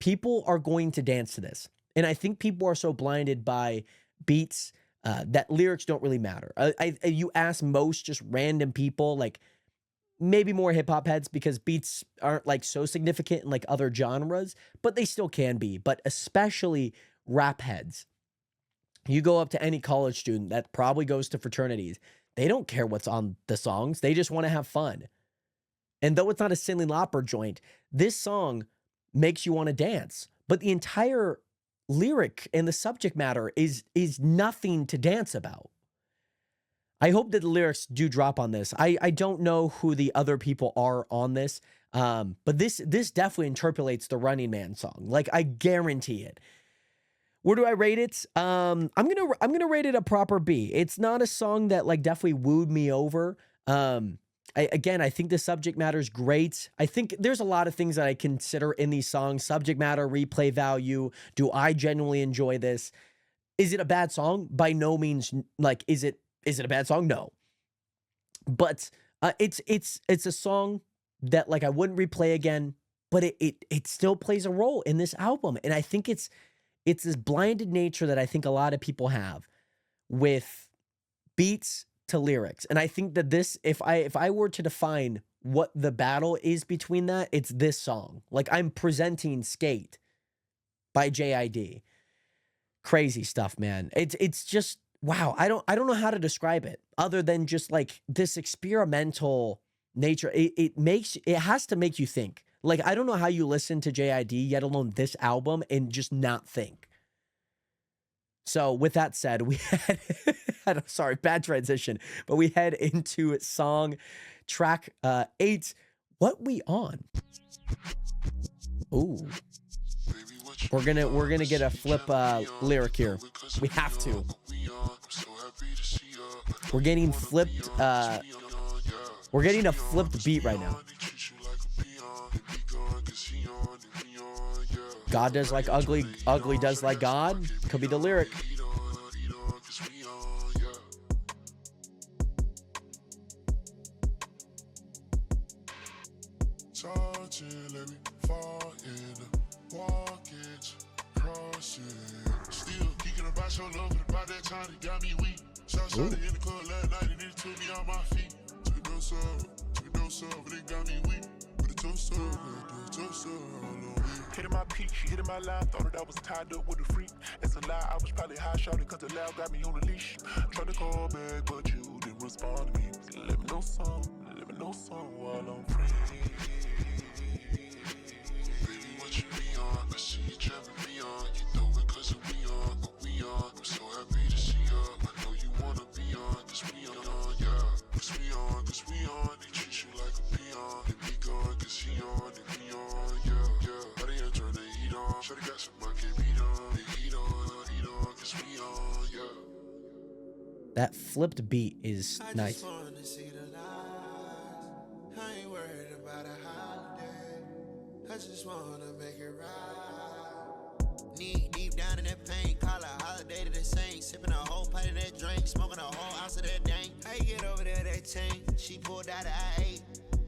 people are going to dance to this. And I think people are so blinded by beats that lyrics don't really matter. You ask most just random people, like maybe more hip hop heads, because beats aren't like so significant in like other genres, but they still can be. But especially rap heads. You go up to any college student that probably goes to fraternities, they don't care what's on the songs. They just want to have fun. And though it's not a Cyndi Lauper joint, this song makes you want to dance. But the entire lyric and the subject matter is nothing to dance about. I hope that the lyrics do drop on this. I don't know who the other people are on this, but this definitely interpolates the Running Man song. Like, I guarantee it. Where do I rate it? I'm gonna rate it a proper B. It's not a song that like definitely wooed me over. I think the subject matter is great. I think there's a lot of things that I consider in these songs: subject matter, replay value. Do I genuinely enjoy this? Is it a bad song? By no means. Like, is it a bad song? No. But it's a song that like I wouldn't replay again, but it still plays a role in this album. And I think it's this blinded nature that I think a lot of people have with beats to lyrics. And I think that this, if I were to define what the battle is between that, it's this song. Like, I'm presenting Skate by JID. Crazy stuff, man. It's just, wow. I don't know how to describe it other than just like this experimental nature. It has to make you think. Like, I don't know how you listen to JID, yet alone this album, and just not think. So with that said, we had, sorry, bad transition, but we head into song track 8. What we on? Ooh. We're gonna get a flip lyric here. We have to. We're getting flipped. We're getting a flipped beat right now. God does like ugly, ugly does like God. Could be the lyric. so long, but about that time, it got me weak. Southside in the club last night, and it took me on my feet. Took no sub, but it got me weak. But it toast up, hitting my peak, she hitting my line, thought that I was tied up with a freak. That's a lie, I was probably high shouting cause the loud got me on the leash. Tried to call back, but you didn't respond to me. Let me know some while I'm free. Baby, what you be on? I see you trapping me on. You know it cause we on, we on. I'm so happy to see you. I know you wanna be on, cause we on, yeah. Cause we on, they treat you like a peon. And me gone, cause he on, and me on, yeah. Body and turn the heat on. Shawty got some I can beat on. They heat on, cause we on, yeah. That flipped beat is nice. I ain't worried about a holiday. I just wanna make it right. Knee deep down in that pain, call a holiday to the saint. Sipping a whole pint of that drink, smoking a whole ounce of that dank. How you get over there, that chain? She pulled out of I-8,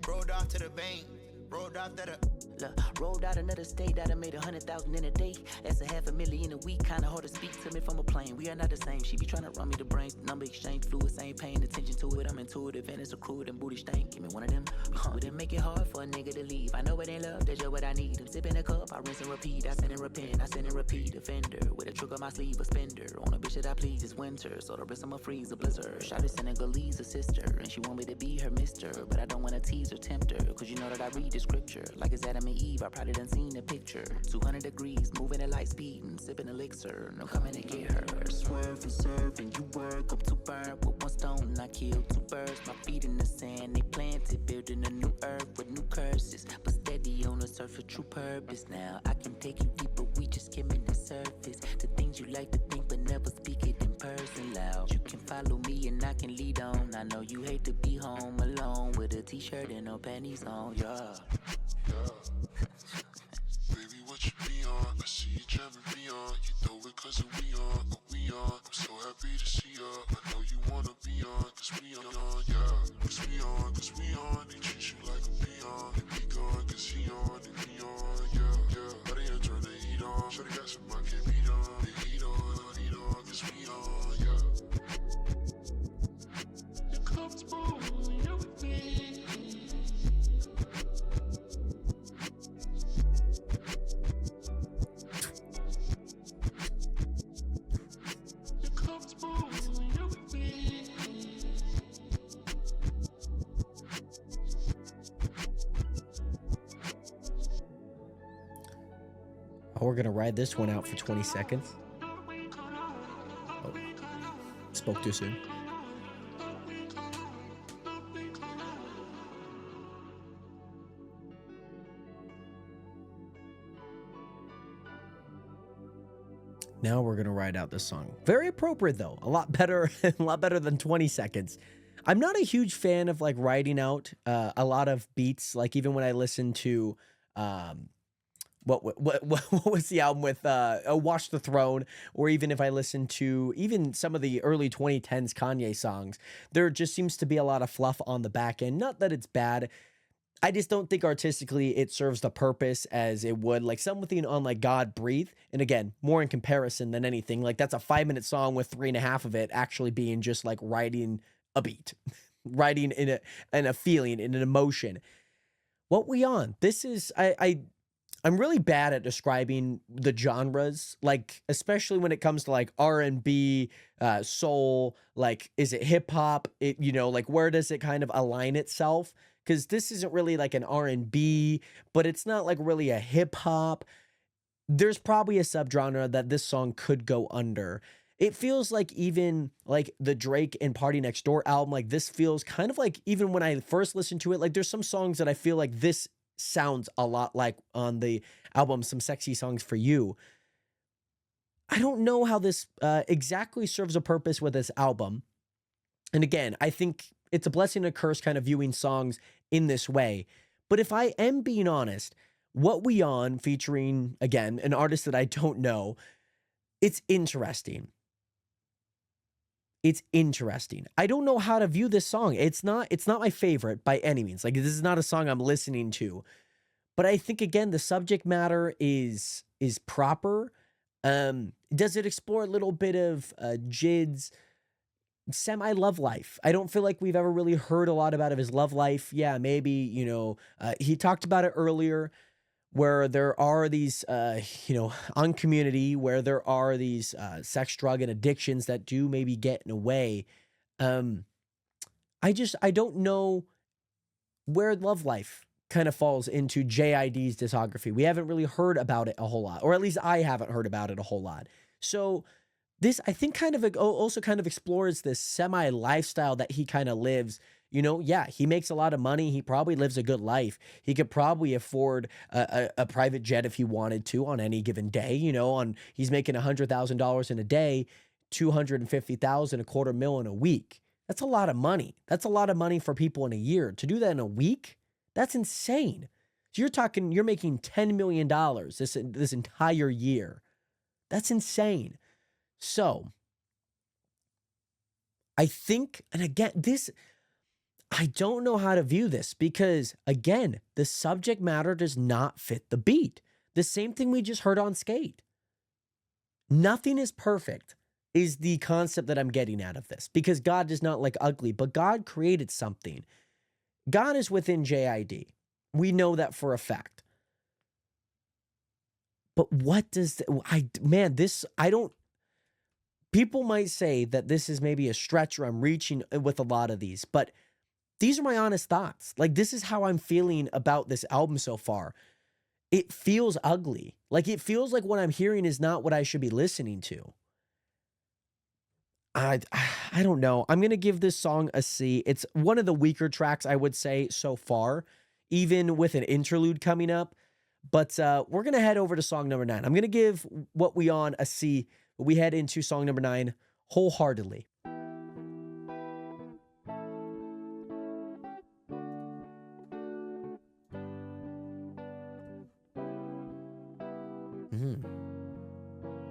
rolled off to the bank, rolled off to the... Look, rolled out another state that I made 100,000 in a day. That's $500,000 a week. Kinda hard to speak to me from a plane. We are not the same. She be trying to run me the brains. Number exchange fluids. I ain't paying attention to it. I'm intuitive and it's accrued and booty stank. Give me one of them. Wouldn't make it hard for a nigga to leave. I know it ain't love. That's just what I need. I'm sipping a cup. I rinse and repeat. I send and repent. I send and repeat. Offender with a trick on my sleeve. A spender on a bitch that I please. It's winter, so the rest of my freeze a blizzard. Shot is Senegalese, a sister, and she want me to be her mister. But I don't want to tease or tempt her, cause you know that I read the scripture like it's Adam and Eve. I probably done seen the picture. 200 degrees, moving at light speed and sipping elixir. No coming to get her. Swerve and serve and you work up to burn with one stone. I killed two birds. My feet in the sand. They planted, building a new earth with new curses. But steady on the surface, true purpose. Now I can take you deeper. We just skimming the surface. The things you like to think, but never speak it in person loud. You can follow me and I can lead on. I know you hate to be home alone with a t-shirt and no panties on. Yeah. Baby, what you be on? I see you driving me on. You know it cause we on, we on. I'm so happy to see you. I know you wanna be on, cause we on, yeah. Cause we on, they treat you like a peon. And me gone, cause he on, and me on, yeah. Body and turn the heat on. Shawty got some I can beat on. They heat on, cause we on, yeah. You're comfortable, you're with me. Oh, we're gonna ride this one out for 20 seconds. Oh, spoke too soon. Now we're gonna ride out this song. Very appropriate though. A lot better, a lot better than 20 seconds. I'm not a huge fan of like riding out a lot of beats. Like even when I listen to what was the album with Watch the Throne, or even if I listen to even some of the early 2010s Kanye songs, there just seems to be a lot of fluff on the back end. Not that it's bad. I just don't think artistically it serves the purpose as it would. Like something on like God Breathe, and again, more in comparison than anything. Like that's a 5-minute song with 3.5 of it actually being just like writing a beat, writing in a feeling, in an emotion. What we on? This is I'm really bad at describing the genres, like especially when it comes to like R&B, soul. Like, is it hip hop? It, you know, like where does it kind of align itself? Because this isn't really like an R&B, but it's not like really a hip hop. There's probably a subgenre that this song could go under. It feels like even like the Drake and Party Next Door album, like this feels kind of like, even when I first listened to it, like there's some songs that I feel like this sounds a lot like on the album Some Sexy Songs for You. I don't know how this exactly serves a purpose with this album. And again, I think it's a blessing and a curse kind of viewing songs in this way. But if I am being honest, What We On, featuring, again, an artist that I don't know, it's interesting. It's interesting. I don't know how to view this song. It's not my favorite by any means. Like, this is not a song I'm listening to. But I think, again, the subject matter is proper. Does it explore a little bit of Jid's semi-love life? I don't feel like we've ever really heard a lot about of his love life. Yeah, maybe, he talked about it earlier where there are these, on Community, where there are these sex, drug, and addictions that do maybe get in the way. I don't know where love life kind of falls into JID's discography. We haven't really heard about it a whole lot, or at least I haven't heard about it a whole lot. So this, I think, kind of also kind of explores this semi-lifestyle that he kind of lives. Yeah, he makes a lot of money. He probably lives a good life. He could probably afford a private jet if he wanted to on any given day. He's making $100,000 in a day, $250,000, $250,000 a week. That's a lot of money. That's a lot of money for people in a year. To do that in a week, that's insane. So you're making $10 million this entire year. That's insane. So I think, and again, I don't know how to view this because, again, the subject matter does not fit the beat. The same thing we just heard on Skate. Nothing is perfect is the concept that I'm getting out of this, because God does not like ugly, but God created something. God is within JID. We know that for a fact. But what does people might say that this is maybe a stretch or I'm reaching with a lot of these, but these are my honest thoughts. Like, this is how I'm feeling about this album so far. It feels ugly. Like, it feels like what I'm hearing is not what I should be listening to. I don't know. I'm going to give this song a C. It's one of the weaker tracks, I would say, so far, even with an interlude coming up. But we're going to head over to song number 9. I'm going to give What We On a C. We head into song number 9, Wholeheartedly.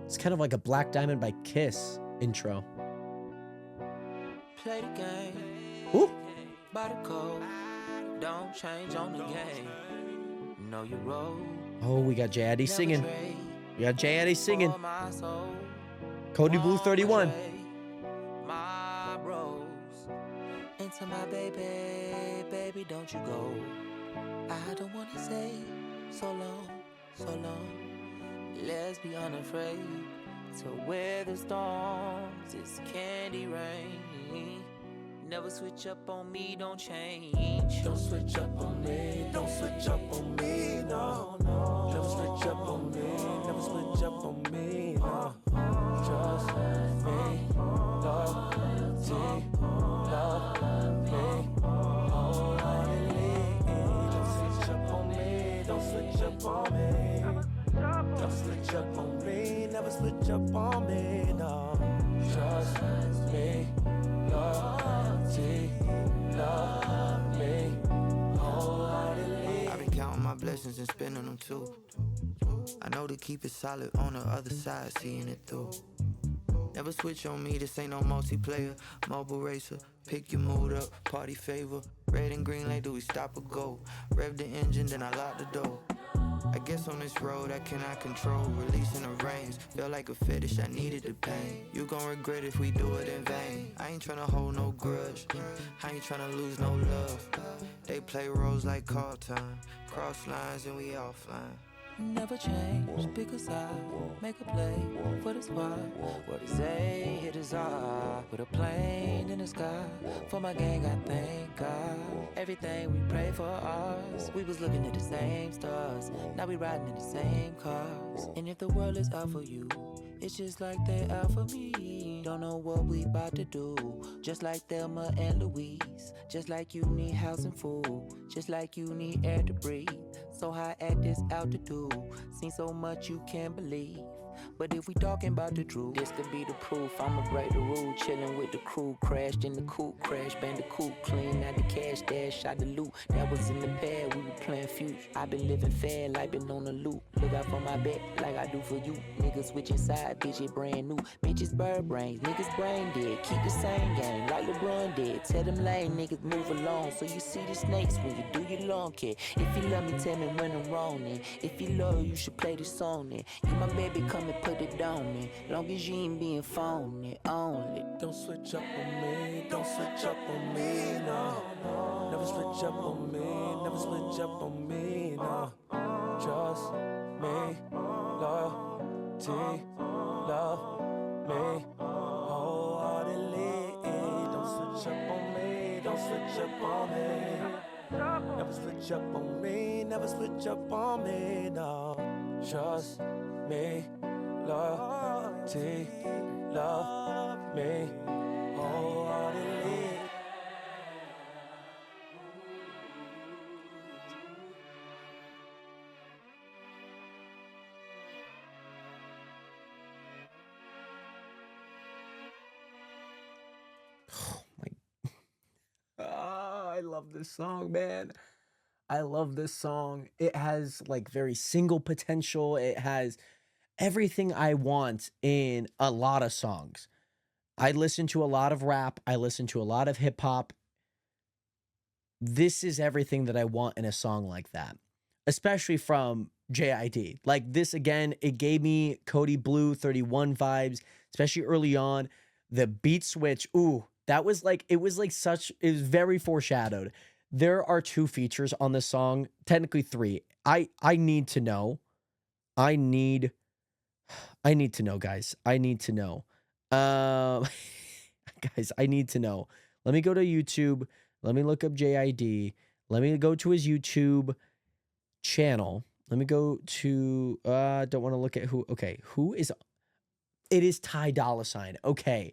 It's kind of like a Black Diamond by Kiss intro. Play the game. Ooh. By the code. Don't change on the game. Know your role. Oh, we got JID singing. We got JID singing. Cody Blue 31. My bros. Into my baby, don't you go. I don't wanna say so long. Let's be unafraid to wear the storms. It's candy rain. Never switch up on me, don't change. Don't switch up on me, don't switch up on me, no. Never switch up on me, never switch up on me, no. Trust me, love me, wholeheartedly. Don't switch up on me, don't switch up on me. Don't switch up on me, never switch up on me, no. Trust me, love me, wholeheartedly. I've been counting my blessings and spending them too. I know to keep it solid on the other side, seeing it through. Never switch on me, this ain't no multiplayer. Mobile racer, pick your mood up, party favor. Red and green light, do we stop or go? Rev the engine, then I lock the door. I guess on this road I cannot control, releasing the reins. Felt like a fetish, I needed the pain. You gon' regret if we do it in vain. I ain't tryna hold no grudge, I ain't tryna lose no love. They play roles like call time, cross lines and we offline. Never change, because I make a play for the spot. What they say, it is I. With a plane in the sky, for my gang I thank God. Everything we pray for us, we was looking at the same stars. Now we riding in the same cars. And if the world is out for you, it's just like they out for me. Don't know what we about to do. Just like Thelma and Louise. Just like you need house and food. Just like you need air to breathe. So high at this altitude. Seen so much you can't believe. But if we talking about the truth, this could be the proof. I'ma break the rule, chilling with the crew. Crashed in the coupe, crash bandicoot. Clean out the cash, dash out the loot. That was in the pad, we were playing future. I been living fair, like been on the loop. Look out for my back, like I do for you. Niggas switching side, bitch, it brand new. Bitches bird brains, niggas brain dead. Keep the same game, like LeBron did. Tell them lame niggas move along. So you see the snakes when you do your lawn care. If you love me, tell me when I'm wrong then. If you love, you should play this song then. You my baby, come and put it on me. Long as you ain't being phony, only. Don't switch up on me, don't switch up on me, no. Never switch up on me, never switch up on me, no. Trust me, loyalty, love me wholeheartedly. Don't switch up on me, don't switch up on me. Never switch up on me, never switch up on me, no. Trust me, loyalty, love me wholeheartedly. I love this song, man. I love this song. It has like very single potential. It has everything I want in a lot of songs. I listen to a lot of rap. I listen to a lot of hip hop. This is everything that I want in a song like that, especially from JID. Like this again, it gave me Cody Blue 31 vibes, especially early on. The beat switch, ooh, that was like, it was very foreshadowed. There are 2 features on this song, technically 3. I need to know. I need to know, guys. I need to know. Guys, I need to know. Let me go to YouTube. Let me look up JID. Let me go to his YouTube channel. Let me go to, don't want to look at who, okay, who is, it is Ty Dolla $ign. Okay.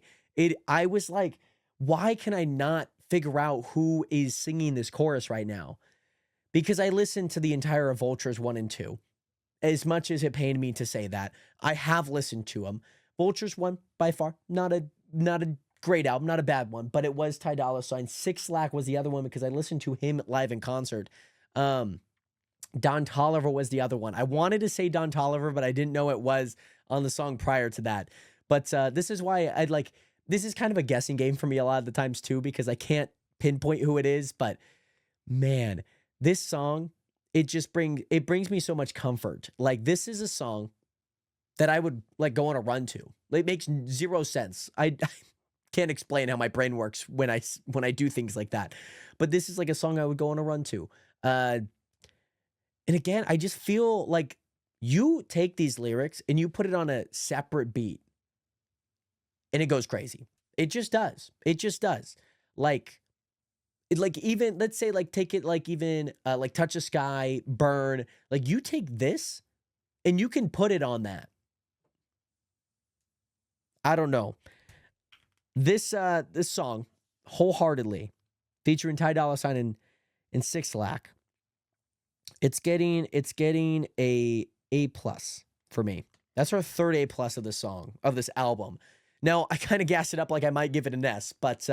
I was like, why can I not figure out who is singing this chorus right now? Because I listened to the entire Vultures 1 and 2. As much as it pained me to say that, I have listened to them. Vultures 1, by far, not a great album, not a bad one, but it was Ty Dolla $ign. Six Lack was the other one because I listened to him live in concert. Don Toliver was the other one. I wanted to say Don Toliver, but I didn't know it was on the song prior to that. But this is why I'd like, this is kind of a guessing game for me a lot of the times too, because I can't pinpoint who it is. But man, this song, it brings me so much comfort. Like this is a song that I would like go on a run to. It makes zero sense. I can't explain how my brain works when I do things like that. But this is like a song I would go on a run to. And again, I just feel like you take these lyrics and you put it on a separate beat and it goes crazy. It just does. It just does. Like even, let's say like take it like even like Touch the Sky, Burn. Like you take this and you can put it on that. I don't know. This song, Wholeheartedly, featuring Ty Dolla $ign and 6 Lack. It's getting a A+ for me. That's our third A+ of this song, of this album. Now, I kind of gassed it up like I might give it an S, but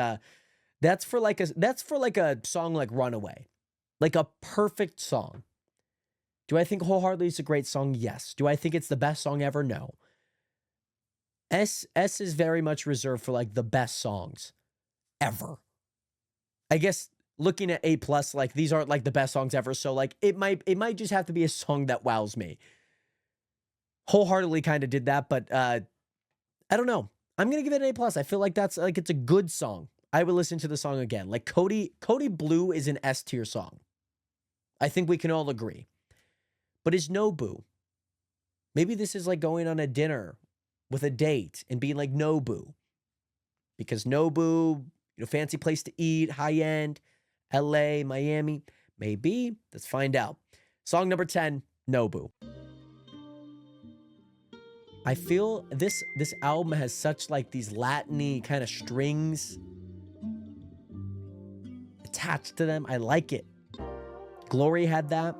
that's for like a song like Runaway. Like a perfect song. Do I think Wholeheartedly is a great song? Yes. Do I think it's the best song ever? No. S is very much reserved for like the best songs ever. I guess looking at A+, like these aren't like the best songs ever, so like it might just have to be a song that wows me. Wholeheartedly kind of did that, but I don't know. I'm gonna give it an A+. I feel like that's like it's a good song. I would listen to the song again. Like Cody Blue is an S tier song. I think we can all agree. But is Nobu? Maybe this is like going on a dinner with a date and being like Nobu. Because Nobu, fancy place to eat, high end, LA, Miami. Maybe. Let's find out. Song number 10, Nobu. I feel this album has such like these Latin-y kind of strings attached to them. I like it. Glory had that.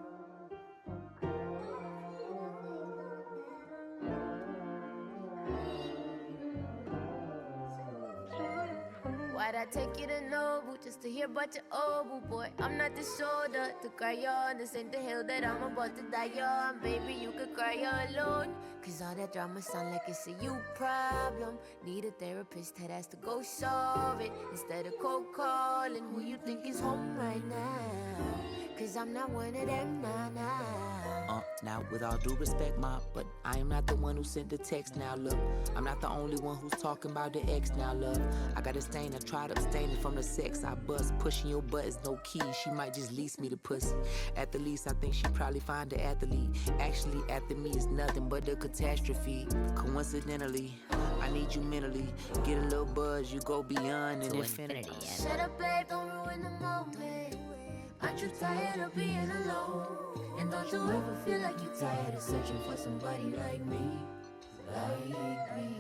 Why'd I take you to Nobu just to hear about your old boy? I'm not the shoulder to cry on. This ain't the hill that I'm about to die on. Baby, you could cry alone. Cause all that drama sound like it's a you problem. Need a therapist that has to go solve it. Instead of cold calling who you think is home right now. Cause I'm not one of them, nah. Now with all due respect, ma, but I am not the one who sent the text now, look. I'm not the only one who's talking about the ex now, love. I got a stain, I tried abstaining from the sex I bust. Pushing your buttons, no key, she might just lease me the pussy. At the least, I think she probably find the athlete. Actually, after me is nothing but a catastrophe. Coincidentally, I need you mentally. Get a little buzz, you go beyond and infinity. Shut up, babe, don't ruin the moment. Aren't you tired of being alone? And don't you ever feel like you're tired of searching for somebody like me? Like me.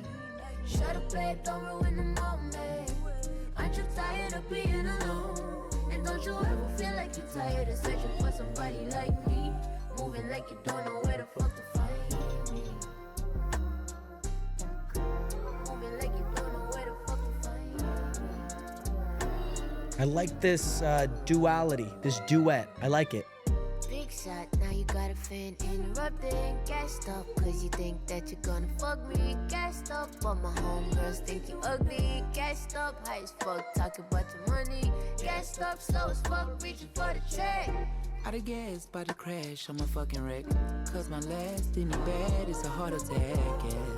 Shut up, babe, don't ruin the moment. Aren't you tired of being alone? And don't you ever feel like you're tired of searching for somebody like me? Moving like you don't know where the fuck to find me. Moving like you don't know where the fuck to find me. I like this duality, this duet. I like it. Big shot, now you got a fan interrupting. Gassed up, cause you think that you're gonna fuck me. Gassed up, but my homegirls think you ugly. Gassed up, high as fuck, talking about your money. Gassed up, slow as fuck, reaching for the check. Out of gas, by the crash, I'm a fucking wreck. Cause my last in the bed is a heart attack, yeah.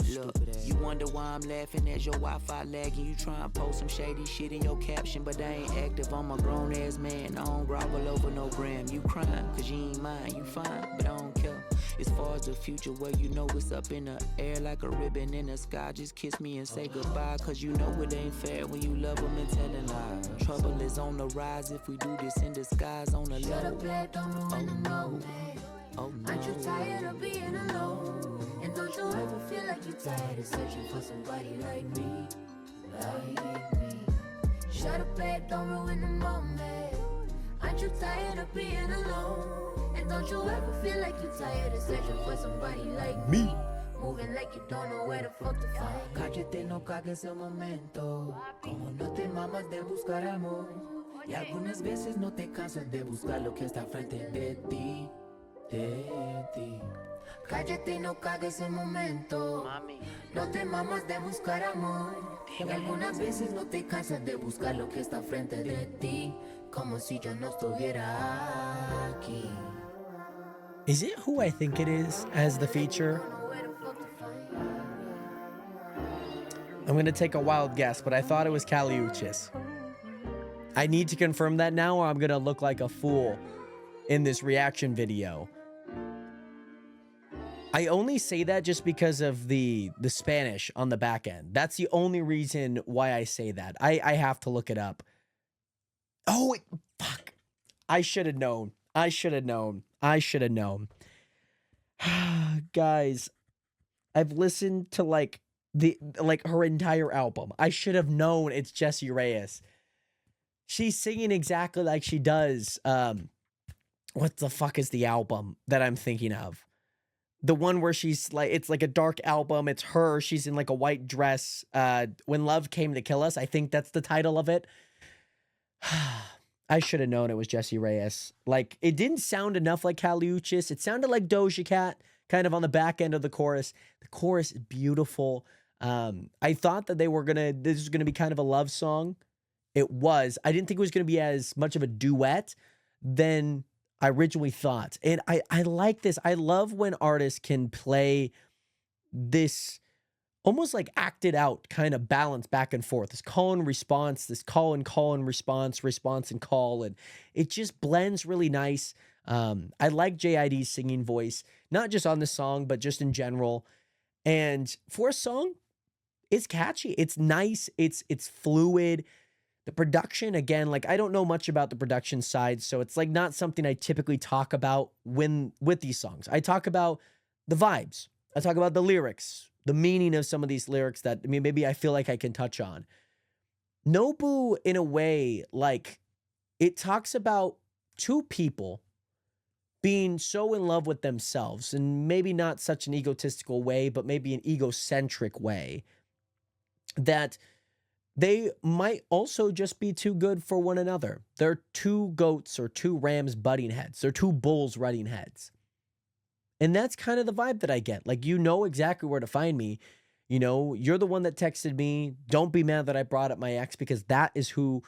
Look, you wonder why I'm laughing as your Wi-Fi lagging. You try and post some shady shit in your caption, but I ain't active. I'm a grown-ass man, I don't grovel over no gram. You crying, cause you ain't mine, you fine, but I don't care. As far as the future, well, you know it's up in the air like a ribbon in the sky. Just kiss me and say goodbye, cause you know it ain't fair when you love them and telling lies. Trouble is on the rise if we do this in disguise on the low. Shut up, babe, don't ruin the moment. Oh no. Aren't you tired of being alone? And don't you ever feel like you're tired of searching for somebody like me? Like me. Shut up, babe, don't ruin the moment. Aren't you tired of being alone? And don't you ever feel like you're tired of searching for somebody like me? Moving like you don't know where the fuck to find. Cállate, no cagues el momento. Como no te mamas de buscar amor. Y algunas veces no te cansas de buscar lo que está frente de ti. De ti. Cállate y no cagues el momento. No te mamas de buscar amor. Y algunas veces no te cansas de buscar lo que está frente de ti. Como si yo no estuviera aquí. Is it who I think it is as the feature? I'm going to take a wild guess, but I thought it was Caliuchis. I need to confirm that now or I'm going to look like a fool in this reaction video. I only say that just because of the Spanish on the back end. That's the only reason why I say that. I have to look it up. Oh, fuck. I should have known. I should have known. I should have known. Guys, I've listened to like her entire album. I should have known it's Jessie Reyes. She's singing exactly like she does. What the fuck is the album that I'm thinking of? The one where she's like, it's like a dark album. It's her. She's in like a white dress. When Love Came to Kill Us. I think that's the title of it. I should have known it was Jessie Reyes. Like, it didn't sound enough like Caliuchis. It sounded like Doja Cat, kind of on the back end of the chorus. The chorus is beautiful. I thought that this was gonna be kind of a love song. It was. I didn't think it was gonna be as much of a duet than I originally thought. And I like this. I love when artists can play this almost like acted out kind of balance back and forth. This call and response, this call and response and call. And it just blends really nice. I like JID's singing voice, not just on this song, but just in general. And for a song, it's catchy. It's nice. It's fluid. The production, again, like I don't know much about the production side, so it's like not something I typically talk about with these songs. I talk about the vibes. I talk about the lyrics, the meaning of some of these lyrics that, I mean, maybe I feel like I can touch on. Nobu, in a way, like it talks about two people being so in love with themselves, and maybe not such an egotistical way, but maybe an egocentric way, that they might also just be too good for one another. They're two goats or two rams butting heads. They're two bulls butting heads. And that's kind of the vibe that I get. Like, you know exactly where to find me. You know, you're the one that texted me. Don't be mad that I brought up my ex, because that is who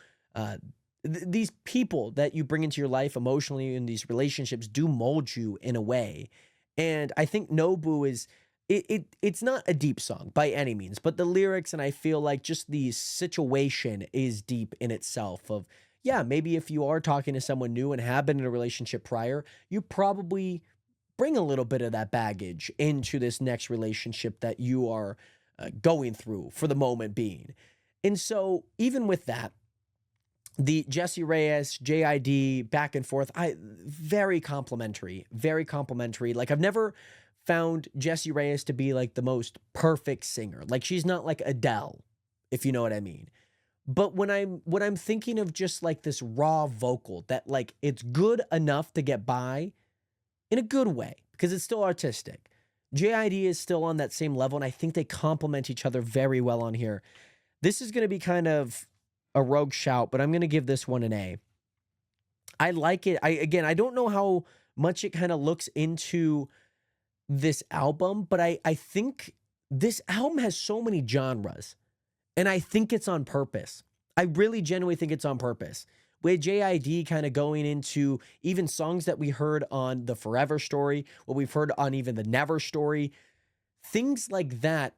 these people that you bring into your life emotionally in these relationships do mold you in a way. And I think Nobu is, it's not a deep song by any means, but the lyrics, and I feel like just the situation is deep in itself of, yeah, maybe if you are talking to someone new and have been in a relationship prior, you probably bring a little bit of that baggage into this next relationship that you are going through for the moment being. And so even with that, the Jesse Reyes, JID, back and forth, very complimentary, very complimentary. Like, I've never found Jesse Reyes to be like the most perfect singer. Like, she's not like Adele, if you know what I mean. But when I'm thinking of just like this raw vocal that like it's good enough to get by in a good way, because it's still artistic. JID is still on that same level, and I think they complement each other very well on here. This is going to be kind of a rogue shout, but I'm going to give this one an A. I like it. I don't know how much it kind of looks into this album, but I think this album has so many genres, and I think it's on purpose. I really genuinely think it's on purpose. With JID kind of going into even songs that we heard on the Forever story, what we've heard on even the Never story, things like that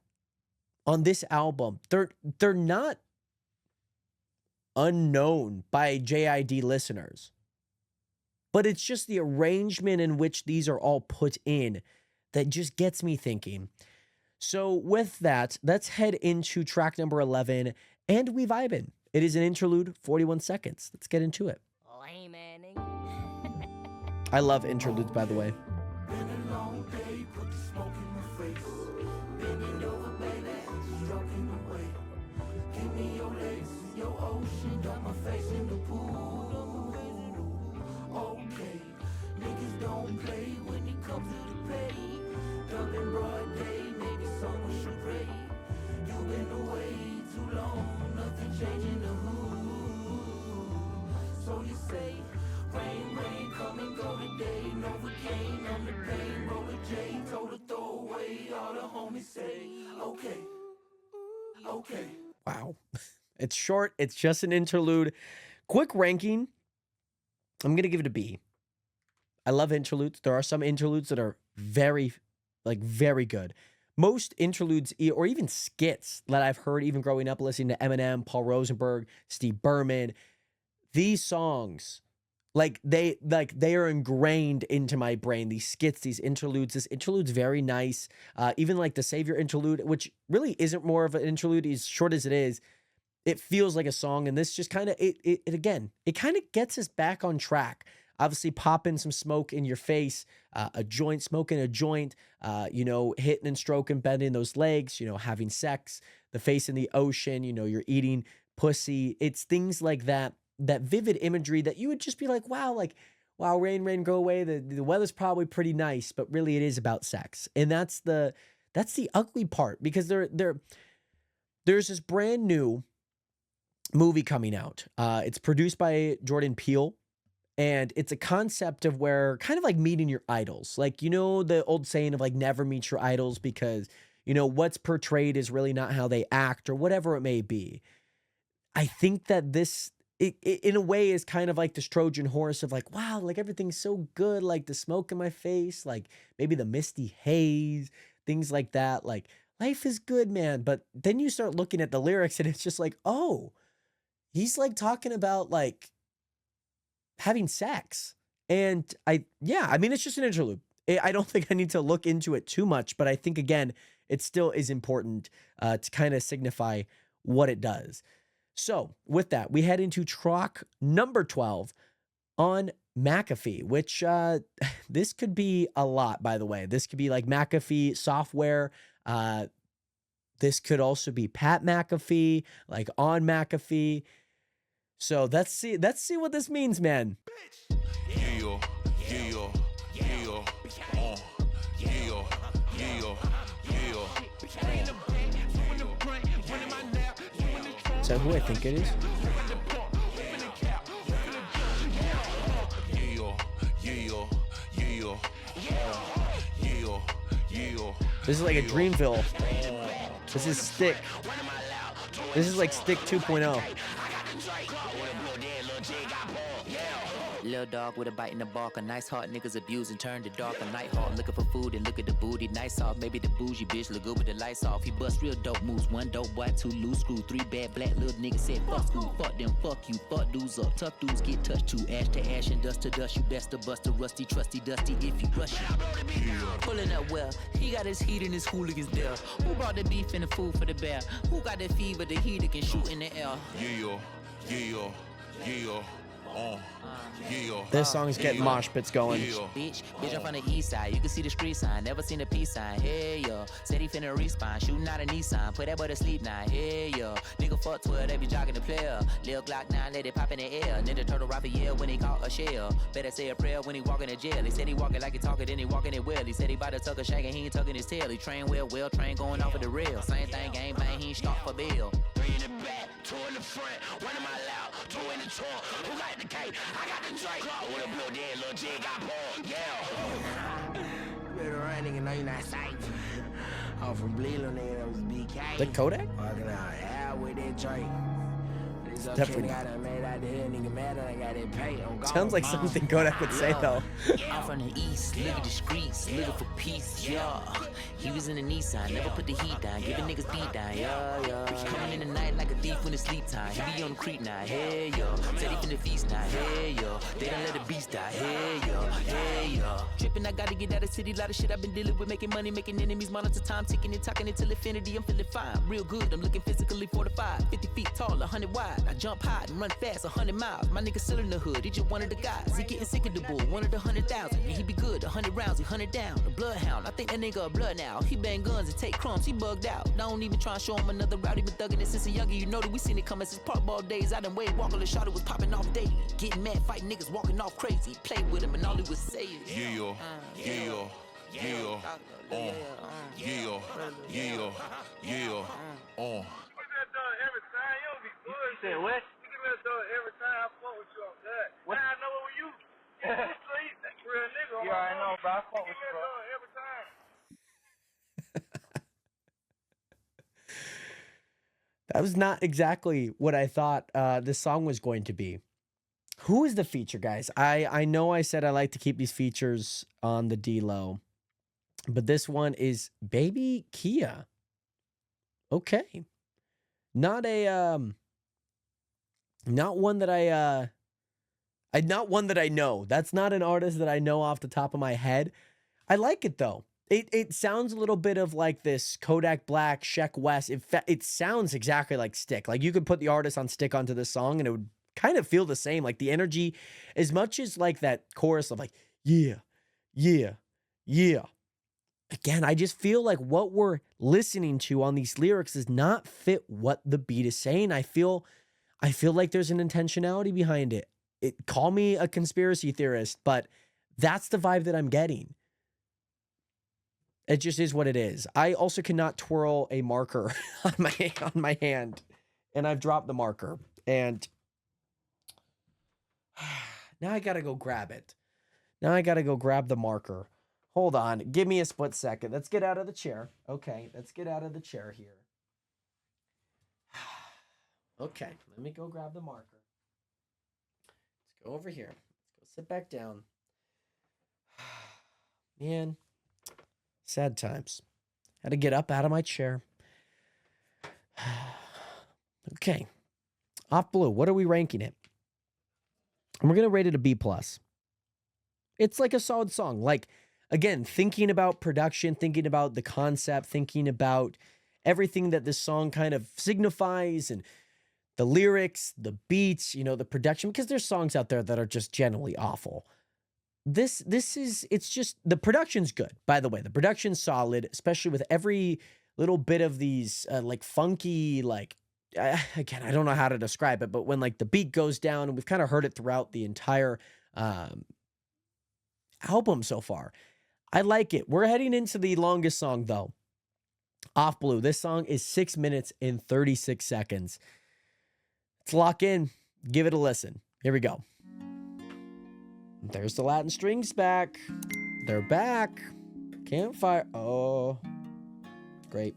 on this album, they're not unknown by JID listeners, but it's just the arrangement in which these are all put in that just gets me thinking. So with that, let's head into track number 11, and we vibin'. It is an interlude, 41 seconds. Let's get into it. I love interludes, by the way. So you say, rain, rain, come and go today. Novocaine on the pain, roll a J, told her throw away. All the homies say, okay, okay. Wow. It's short. It's just an interlude. Quick ranking. I'm going to give it a B. I love interludes. There are some interludes that are very good. Most interludes, or even skits that I've heard even growing up listening to Eminem, Paul Rosenberg, Steve Berman, these songs, they are ingrained into my brain. These skits, these interludes. This interlude's very nice. Even like the Savior interlude, which really isn't more of an interlude, as short as it is, it feels like a song. And this just kind of, it kind of gets us back on track. Obviously, popping some smoke in your face, smoking a joint, hitting and stroking, bending those legs, having sex, the face in the ocean, you're eating pussy. It's things like that vivid imagery that you would just be like, wow, rain, rain, go away. The weather's probably pretty nice, but really it is about sex. And that's the ugly part, because there's this brand new movie coming out. It's produced by Jordan Peele. And it's a concept of where kind of like meeting your idols. Like, the old saying of like never meet your idols, because, what's portrayed is really not how they act or whatever it may be. I think that this, it in a way is kind of like this Trojan horse of like, wow, like everything's so good. Like the smoke in my face, like maybe the misty haze, things like that. Like life is good, man. But then you start looking at the lyrics and it's just like, oh, he's like talking about like having sex. And it's just an interlude. I don't think I need to look into it too much, but I think, again, it still is important to kind of signify what it does. So with that, we head into track number 12 on McAfee, which this could be a lot, by the way. This could be like McAfee software. This could also be Pat McAfee, like on McAfee. So let's see what this means, man. Is that who I think it is? This is like a Dreamville. This is Stick. This is like Stick 2.0. Lil dog with a bite in the bark, a nice heart, niggas abuse and turn to dark. A night hawk, looking for food and look at the booty. Nice off, maybe the bougie bitch look good with the lights off. He bust real dope moves, 1 dope boy, 2 loose screw, 3 bad black little niggas said fuck school, fuck them, fuck you, fuck dudes up. Tough dudes get touched too, ash to ash and dust to dust. You best to bust a rusty, trusty, dusty if you rush it. Pulling up well, he got his heat and his hooligans there. Who brought the beef and the food for the bear? Who got the fever, the heater can shoot in the air? This song's getting mosh pits going. Bitch, I'm from the east side. You can see the street sign. Never seen a peace sign. Hey, yo. Said he finna respawn. Shooting out a Nissan. Put that boy to sleep now. Hey, yo. Nigga fuck 12. They be jogging the player. Lil Glock 9. Let it pop in the air. Ninja Turtle Raphael when he caught a shell. Better say a prayer when he walk in the jail. He said he walking like he talking, then he walking it well. He said he bout to tuck a shank and he ain't tucking his tail. He train well, train going off of the rail. Same thing, game bang, he ain't start for bail. 3 in the back, 2 in the front. 1 in my loud, 2 in the trunk. Who got the cake? I got the drink. With a blue dead little jig got bored. Yeah. You better run, nigga. Know you not safe. I'm from Bleeland, nigga. That was BK. The Kodak? Walking out hell with that drink. Definitely. Sounds like something Kodak would say, though. I'm from the east, look at the streets, looking for peace, yeah. He was in the Nissan, never put the heat down, giving niggas beat down, yeah. Coming in the night like a thief when it's sleep time. He be on the creek now, hey, yo. Said he finna feast now, hey, yo. They don't let the beast die, hey, yo, hey, yo. Tripping, I gotta get out of city, lot of shit I've been dealing with, making money, making enemies, monitor time, ticking and talking until infinity. I'm feeling fine, real good, I'm looking physically fortified, 50 feet tall, 100 wide. I jump high and run fast, 100 miles. My nigga still in the hood, he just one of the guys. He getting sick of the bull, one of the 100,000. He be good, 100 rounds, he 100 down. The bloodhound, I think that nigga a blood now. He bang guns and take crumbs, he bugged out. Don't even try and show him another route, he been thugging it since a youngin'. You know that we seen it coming since park ball days. I done Wade Walker, the shot was popping off daily. Getting mad, fighting niggas, walking off crazy. Played with him and all he was saying. You said what? You give me a dog every time I fuck with you on that. What? I know it was you. You sleep. Real nigga. You already know, bro. I fuck with you, bro. Every time. That was not exactly what I thought this song was going to be. Who is the feature, guys? I know I said I like to keep these features on the D-low, but this one is Baby Kia. Okay. Not one that I know. That's not an artist that I know off the top of my head. I like it though. It sounds a little bit of like this Kodak Black, Sheck West. It sounds exactly like Stick. Like you could put the artist on Stick onto this song and it would kind of feel the same. Like the energy, as much as like that chorus of like, yeah, yeah, yeah. Again, I just feel like what we're listening to on these lyrics does not fit what the beat is saying. I feel like there's an intentionality behind it. Call me a conspiracy theorist, but that's the vibe that I'm getting. It just is what it is. I also cannot twirl a marker on my hand, and I've dropped the marker. And now I gotta go grab it. Now I gotta go grab the marker. Hold on. Give me a split second. Let's get out of the chair. Okay, let's get out of the chair here. Okay, let me go grab the marker. Let's go over here. Let's go sit back down. Man, sad times. Had to get up out of my chair. Okay. Off Blue, what are we ranking it? And we're going to rate it a B+. It's like a solid song. Like, again, thinking about production, thinking about the concept, thinking about everything that this song kind of signifies and the lyrics, the beats, you know, the production, because there's songs out there that are just generally awful. It's just, the production's good, by the way. The production's solid, especially with every little bit of these, like, funky, like, again, I don't know how to describe it, but when, like, the beat goes down, and we've kind of heard it throughout the entire album so far. I like it. We're heading into the longest song, though. Off Blue. This song is 6 minutes and 36 seconds. Let's lock in. Give it a listen. Here we go. There's the Latin strings back. They're back. Campfire. Oh. Great.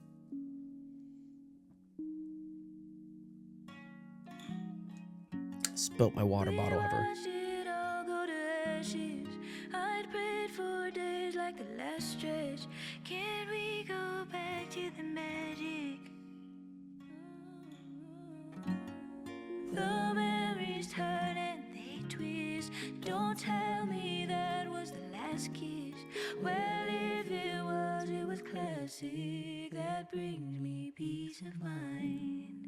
Spilt my water bottle ever. It all go to ashes. I'd prayed for days like the last stretch. Can we go back to the magic? The memories hurt and they twist. Don't tell me that was the last kiss. Well, if it was classic. That brings me peace of mind.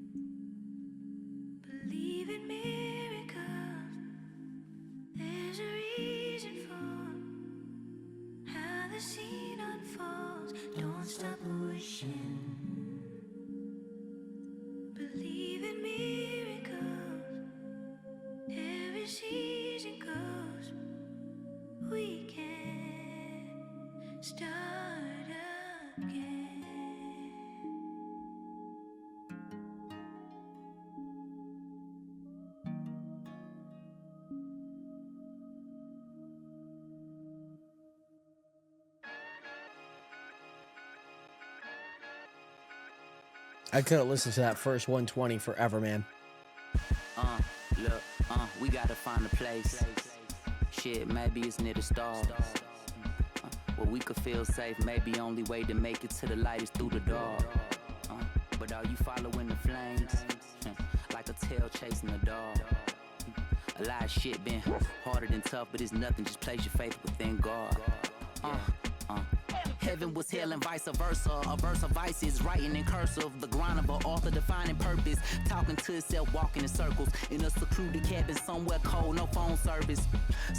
Believe in miracles. There's a reason for how the scene unfolds. Don't stop wishing. Believe in miracles. Every season goes. We can start again. I couldn't listen to that first 120 forever, man. Look, we gotta find a place. Shit, maybe it's near the stars. Where we could feel safe, maybe only way to make it to the light is through the dark. But are you following the flames? Like a tail chasing a dog. A lot of shit been harder than tough, but it's nothing, just place your faith within God. Heaven was hell and vice versa. A verse of vices, writing in cursive. The grind of an author defining purpose. Talking to itself, walking in circles. In a secluded cabin somewhere cold, no phone service.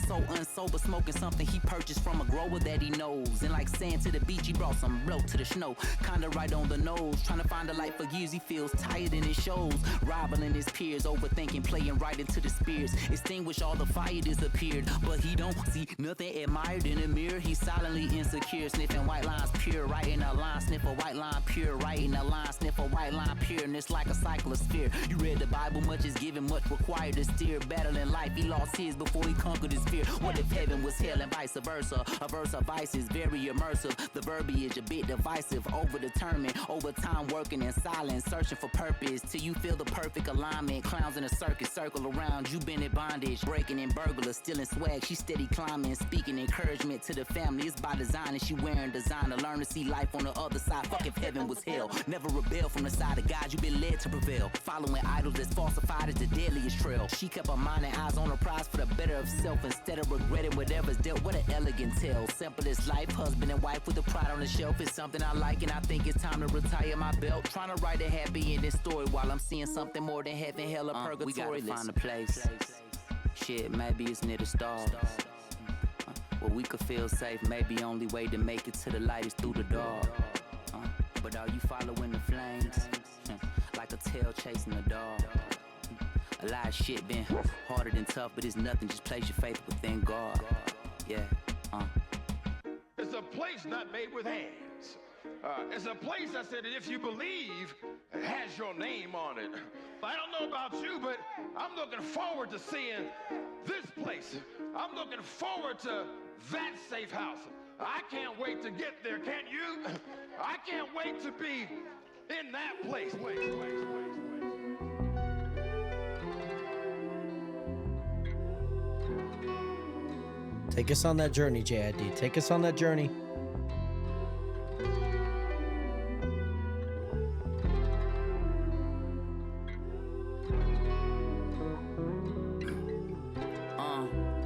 So unsober, smoking something he purchased from a grower that he knows. And like sand to the beach, he brought some blow to the snow. Kinda right on the nose. Trying to find a light for years, he feels tired and it shows. Rivaling his peers, overthinking, playing right into the spirits. Extinguish all the fire disappeared. But he don't see nothing admired in the mirror. He's silently insecure, sniffing white lines pure, writing a line, sniff a white line pure, writing a line, sniff a white line pure, and it's like a cycle of sphere. You read the Bible, much is given, much required to steer. Battling life, he lost his before he conquered his fear. What if heaven was hell and vice versa? A verse of vice is very immersive. The verbiage a bit divisive, overdetermined, over time working in silence, searching for purpose till you feel the perfect alignment. Clowns in a circus circle around, you been in bondage, breaking in burglar, stealing swag. She steady climbing, speaking encouragement to the family. It's by design and she wearing designer. Learn to see life on the other side. Fuck if heaven was hell. Never rebel from the side of God. You been led to prevail. Following idols that's falsified is the deadliest trail. She kept her mind and eyes on the prize for the better of self instead of regretting whatever's dealt. What an elegant tale. Simple as life, husband and wife with the pride on the shelf. It's something I like and I think it's time to retire my belt. Trying to write a happy ending story while I'm seeing something more than heaven, hell, or purgatory. We gotta find a place. Shit, maybe it's near the stars. Where we could feel safe, maybe only way to make it to the light is through the dark. But are you following the flames? Like a tail chasing a dog. A lot of shit been harder than tough, but it's nothing, just place your faith within God. Yeah, It's a place not made with hands. It's a place I said that if you believe, it has your name on it. I don't know about you, but I'm looking forward to seeing this place. I'm looking forward to that safe house. I can't wait to get there, can't you? I can't wait to be in that place. Take us on that journey, JID. Take us on that journey.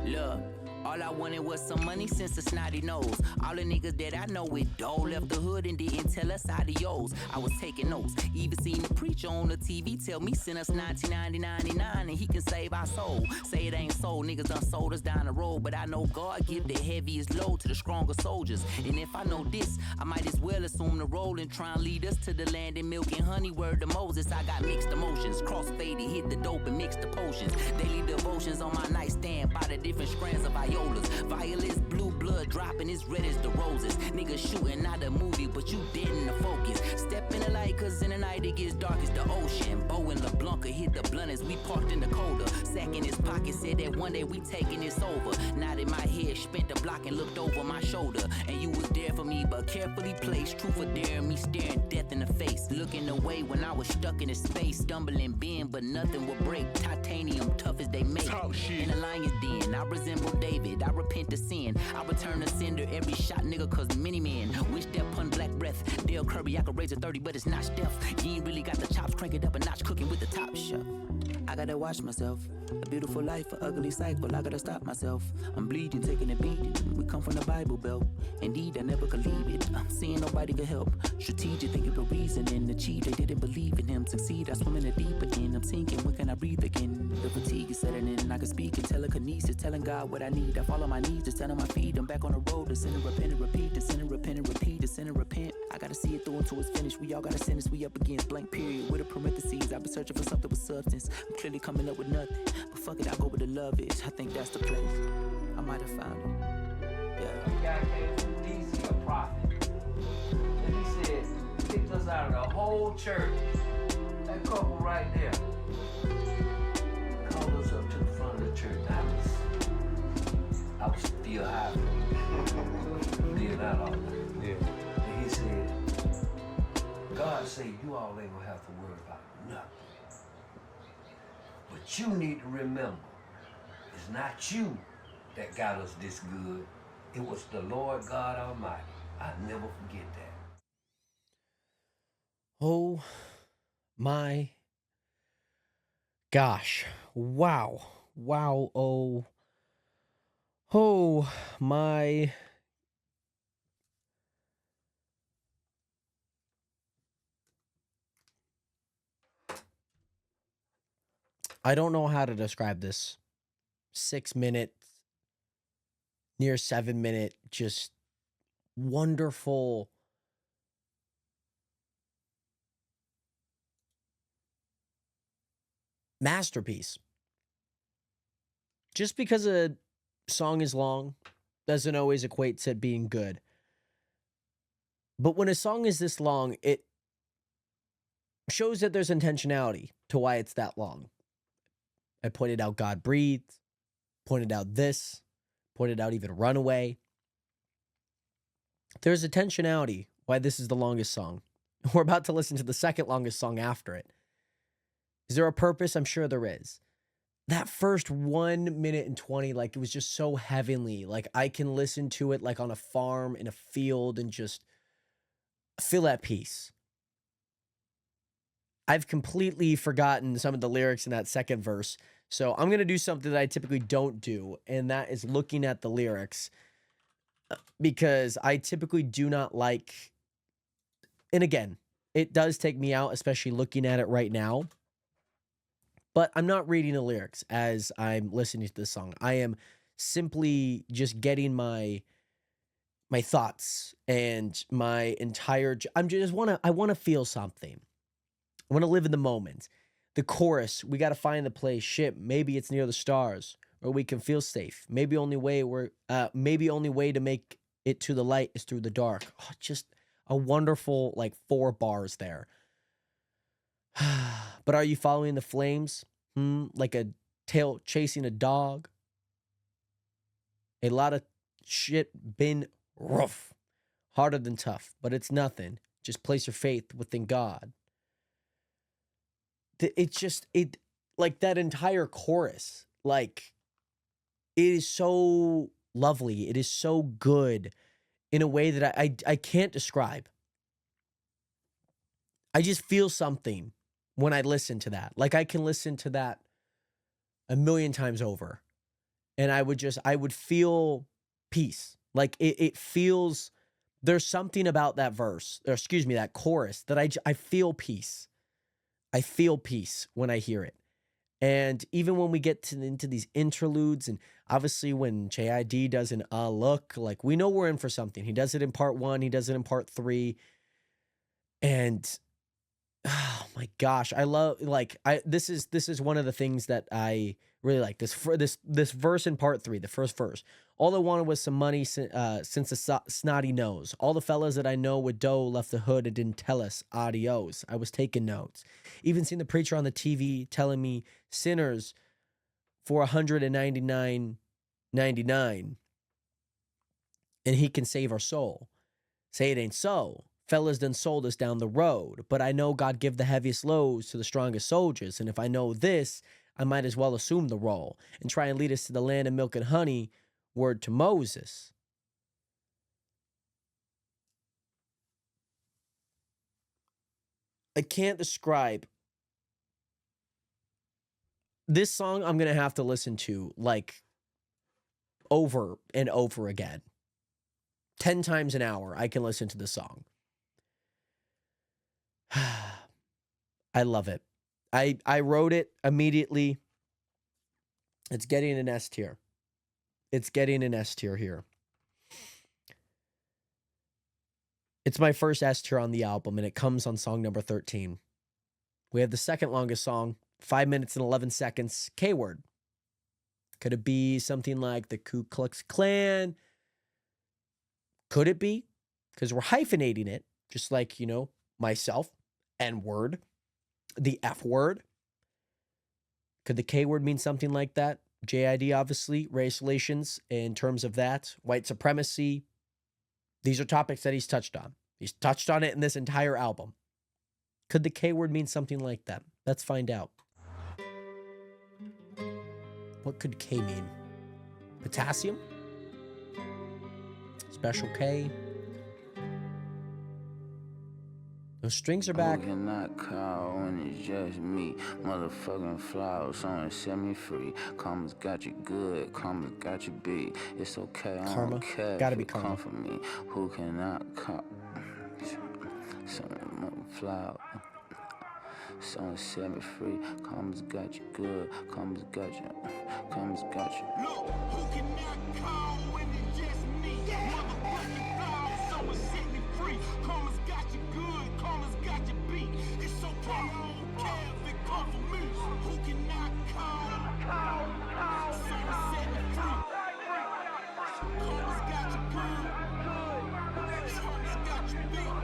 Look. All I wanted was some money since the snotty nose. All the niggas that I know with dough left the hood and didn't tell us adios. I was taking notes. Even seen the preacher on the TV tell me send us 1999 and he can save our soul. Say it ain't so, niggas done sold us down the road. But I know God give the heaviest load to the stronger soldiers. And if I know this, I might as well assume the role and try and lead us to the land in milk and honey. Word to Moses, I got mixed emotions. Cross-faded, hit the dope and mix the potions. Daily devotions on my nightstand by the different strands of violas. Violets, blue blood dropping as red as the roses. Niggas shooting out a movie, but you dead in the focus. Step in the light, cause in the night it gets dark as the ocean. Bo and LeBlanc could hit the blunt as we parked in the coda. Sack in his pocket said that one day we taking this over. Nodded my head, spent the block and looked over my shoulder. And you was there for me, but carefully placed. Truth for daring me, staring death in the face. Looking away when I was stuck in a space. Stumbling bend, but nothing would break. Titanium, tough as they make. In a lion's den, I resemble David. I repent to sin. I return to sender every shot, nigga, cause many men wish that pun black breath. Dale Kirby, I could raise a 30, but it's not Steph. You ain't really got the chops, crank it up a notch, cooking with the top chef. I gotta watch myself. A beautiful life, an ugly cycle. I gotta stop myself. I'm bleeding, taking a beating. We come from the Bible Belt. Indeed, I never could leave it. I'm seeing nobody could help. Strategic, thinking for reason and achieve. They didn't believe in him. Succeed, I swim in the deeper end. I'm sinking, when can I breathe again? The fatigue is setting in. I can speak in telekinesis, telling God what I need. I fall on my knees, just stand on my feet. I'm back on the road to sin and repent and repeat. To sin and repent and repeat. To sin and repent. I gotta see it through until it's finished. We all gotta sentence. We up against blank period with a parentheses. I've been searching for something with substance. I'm clearly coming up with nothing. But fuck it, I'll go where the love is. I think that's the place. I might have found it. Yeah. The guy came from DC, a prophet. And he said, kicked us out of the whole church. That couple right there called us up to the front of the church. I was still high. Did that all day. Yeah. And he said, God said you all ain't gonna have to worry about nothing. But you need to remember, it's not you that got us this good. It was the Lord God Almighty. I'll never forget that. Oh my gosh. Wow. Wow. Oh my. I don't know how to describe this. 6 minutes, near 7 minute, just wonderful. Masterpiece. Just because a song is long doesn't always equate to it being good. But when a song is this long, it shows that there's intentionality to why it's that long. I pointed out God breathed, pointed out this, pointed out even Runaway. There's intentionality why this is the longest song. We're about to listen to the second longest song after it. Is there a purpose? I'm sure there is. That first 1 minute and 20, like, it was just so heavenly. Like, I can listen to it like on a farm, in a field, and just feel at peace. I've completely forgotten some of the lyrics in that second verse. So I'm going to do something that I typically don't do, and that is looking at the lyrics, because I typically do not like, and again, it does take me out, especially looking at it right now, but I'm not reading the lyrics as I'm listening to this song. I am simply just getting my thoughts and my entire, I want to feel something. I want to live in the moment. The chorus, we got to find the place. Ship, maybe it's near the stars, or we can feel safe. Maybe only way to make it to the light is through the dark. Oh, just a wonderful, like, 4 bars there. But are you following the flames? Like a tail chasing a dog. A lot of shit been rough, harder than tough, but it's nothing. Just place your faith within God. It like that entire chorus, like, it is so lovely. It is so good in a way that I can't describe. I just feel something when I listen to that. Like, I can listen to that a million times over, and I would feel peace. Like, it feels, there's something about that verse, or excuse me, that chorus, that I feel peace. I feel peace when I hear it. And even when we get into these interludes, and obviously when JID does an look, like, we know we're in for something. He does it in part 1, he does it in part 3. And oh my gosh, I love, like, this is one of the things that I Really like this verse in part 3, the first verse. All I wanted was some money since a snotty nose. All the fellas that I know with dough left the hood and didn't tell us adios. I was taking notes. Even seen the preacher on the TV telling me sinners for $199.99 and he can save our soul. Say it ain't so. Fellas done sold us down the road, but I know God give the heaviest loads to the strongest soldiers, and if I know this, I might as well assume the role and try and lead us to the land of milk and honey, word to Moses. I can't describe this song. I'm going to have to listen to like over and over again. 10 times an hour, I can listen to the song. I love it. I wrote it immediately. It's getting an S tier. It's getting an S tier here. It's my first S tier on the album, and it comes on song number 13. We have the second longest song, 5 minutes and 11 seconds, K-Word. Could it be something like the Ku Klux Klan? Could it be? Because we're hyphenating it, just like, myself, N-word. The F word. Could the K word mean something like that? JID, obviously, race relations in terms of that, white supremacy. These are topics that he's touched on. He's touched on it in this entire album. Could the K word mean something like that? Let's find out. What could K mean? Potassium? Special K? Those strings are back. Who cannot call when it's just me? Motherfucking flowers on set me free. Karma's got you good, karma's got you beat. It's okay, I don't care. Gotta be karma. Come for me. Who cannot call? Some flower. Son set me free. Karma's got you good, karma's got you. Karma's got you. Look, who cannot call when it's just me? Motherfucking flowers, someone set me free. Karma's got you good, karma's got you beat. It's okay, I don't care if it come for me. Who cannot call? Someone set me free. Karma's got you good, karma's got you beat.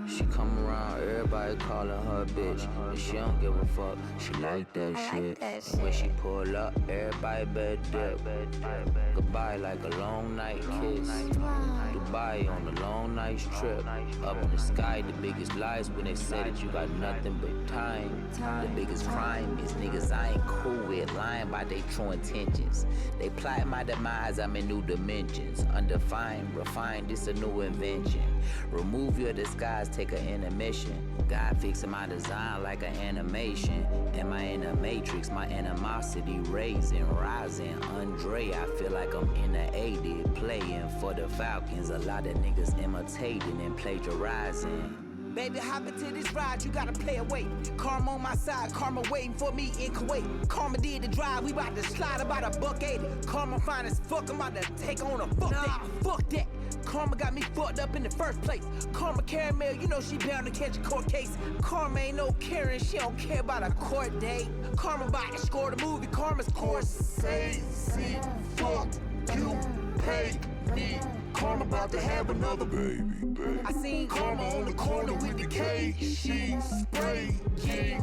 She come around, everybody calling her bitch. But she don't give a fuck, she like that shit. And when she pull up, everybody better dip. Goodbye like a long night kiss. Dubai on a long night trip. Up in the sky, the biggest lies when they say that you got nothing but time. The biggest crime is niggas I ain't cool with, lying about their true intentions. They plot my demise, I'm in new dimensions. Undefined, refined, this a new invention. Remove your disguise, take an intermission. God fixing my design like an animation. Am I in a matrix? My animosity raising, rising. Andre, I feel like I'm in the 80s, playing for the Falcons. A lot of niggas imitating and plagiarizing. Baby, hop into this ride, you gotta play it wait. Karma on my side, karma waiting for me in Kuwait. Karma did the drive, we about to slide about $180. Karma fine as fuck, I'm about to take on a fuck that. Fuck that. Karma got me fucked up in the first place. Karma caramel, you know she bound to catch a court case. Karma ain't no caring, she don't care about a court date. Karma about to score the movie, Karma's course. Say, fuck you, pay me. Karma about to have another baby. I seen Karma on the corner with the K. She spray, yeah.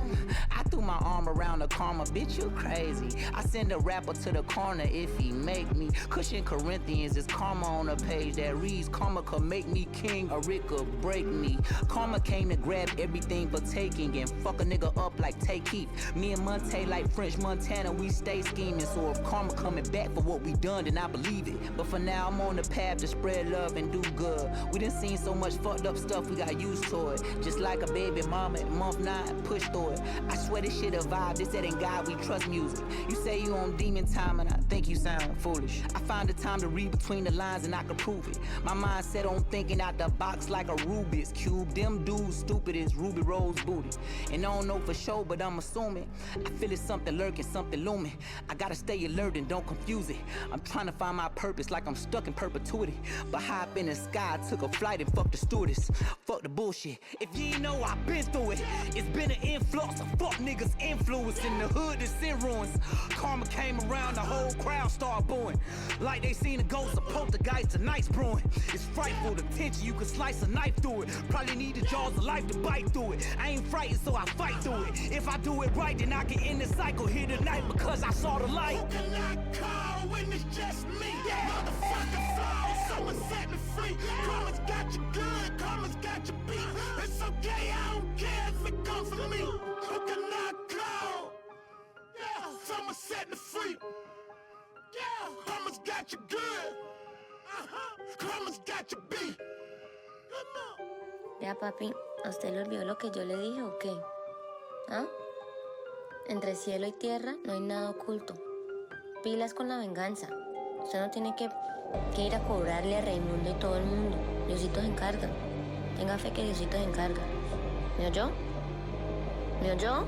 I threw my arm around the Karma, bitch, you crazy. I send a rapper to the corner if he make me. Cushion Corinthians is Karma on a page that reads Karma could make me king or it could break me. Karma came to grab everything for taking and fuck a nigga up like Take Keith. Me and Monte like French Montana, we stay scheming. So if Karma coming back for what we done, then I believe it. But for now, I'm on the path to spread love and do good. We done seen so much fucked up stuff, we got used to it. Just like a baby mama at month 9, push through it. I swear this shit a vibe, this that ain't God, we trust music. You say you on demon time and I think you sound foolish. I find the time to read between the lines and I can prove it. My mind set on thinking out the box like a Rubik's Cube. Them dudes stupid as Ruby Rose booty. And I don't know for sure, but I'm assuming. I feel it's something lurking, something looming. I gotta stay alert and don't confuse it. I'm trying to find my purpose like I'm stuck in perpetuity. But high up in the sky, I took a flight and fuck the stewardess. Fuck the bullshit. If you ain't know, I've been through it. It's been an influx of fuck niggas influence in the hood that's in ruins. Karma came around, the whole crowd started booing. Like they seen a ghost of poltergeist, tonight's brewing. It's frightful, the tension, you can slice a knife through it. Probably need the jaws of life to bite through it. I ain't frightened, so I fight through it. If I do it right, then I can end the cycle here tonight because I saw the light. Who can I call when it's just me? Motherfucker fall, someone set me free. Karma's got you good, karma's got you beat. It's okay, I don't care if it comes from me. Who can I call? Yeah, someone set me free. Yeah, karma's got you good. Karma's got you beat. Come on. Vea, papi, ¿a usted le olvidó lo que yo le dije o qué? ¿Ah? Entre cielo y tierra no hay nada oculto. Pilas con la venganza. Usted no tiene que ir a cobrarle a Raimundo y todo el mundo. Diosito se encarga. Tenga fe que Diosito se encarga. ¿Me oyó? ¿Me oyó?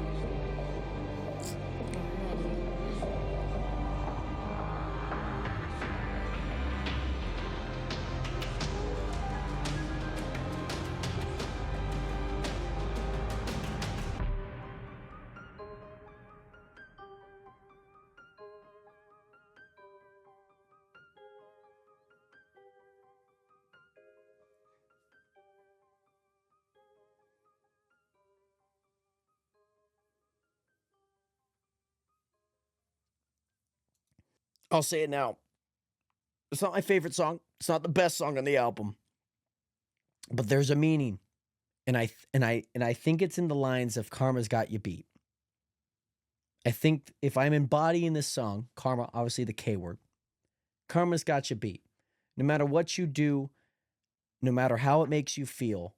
I'll say it now. It's not my favorite song. It's not the best song on the album. But there's a meaning. And I think it's in the lines of Karma's got you beat. I think if I'm embodying this song, Karma, obviously the K word, Karma's got you beat. No matter what you do, no matter how it makes you feel,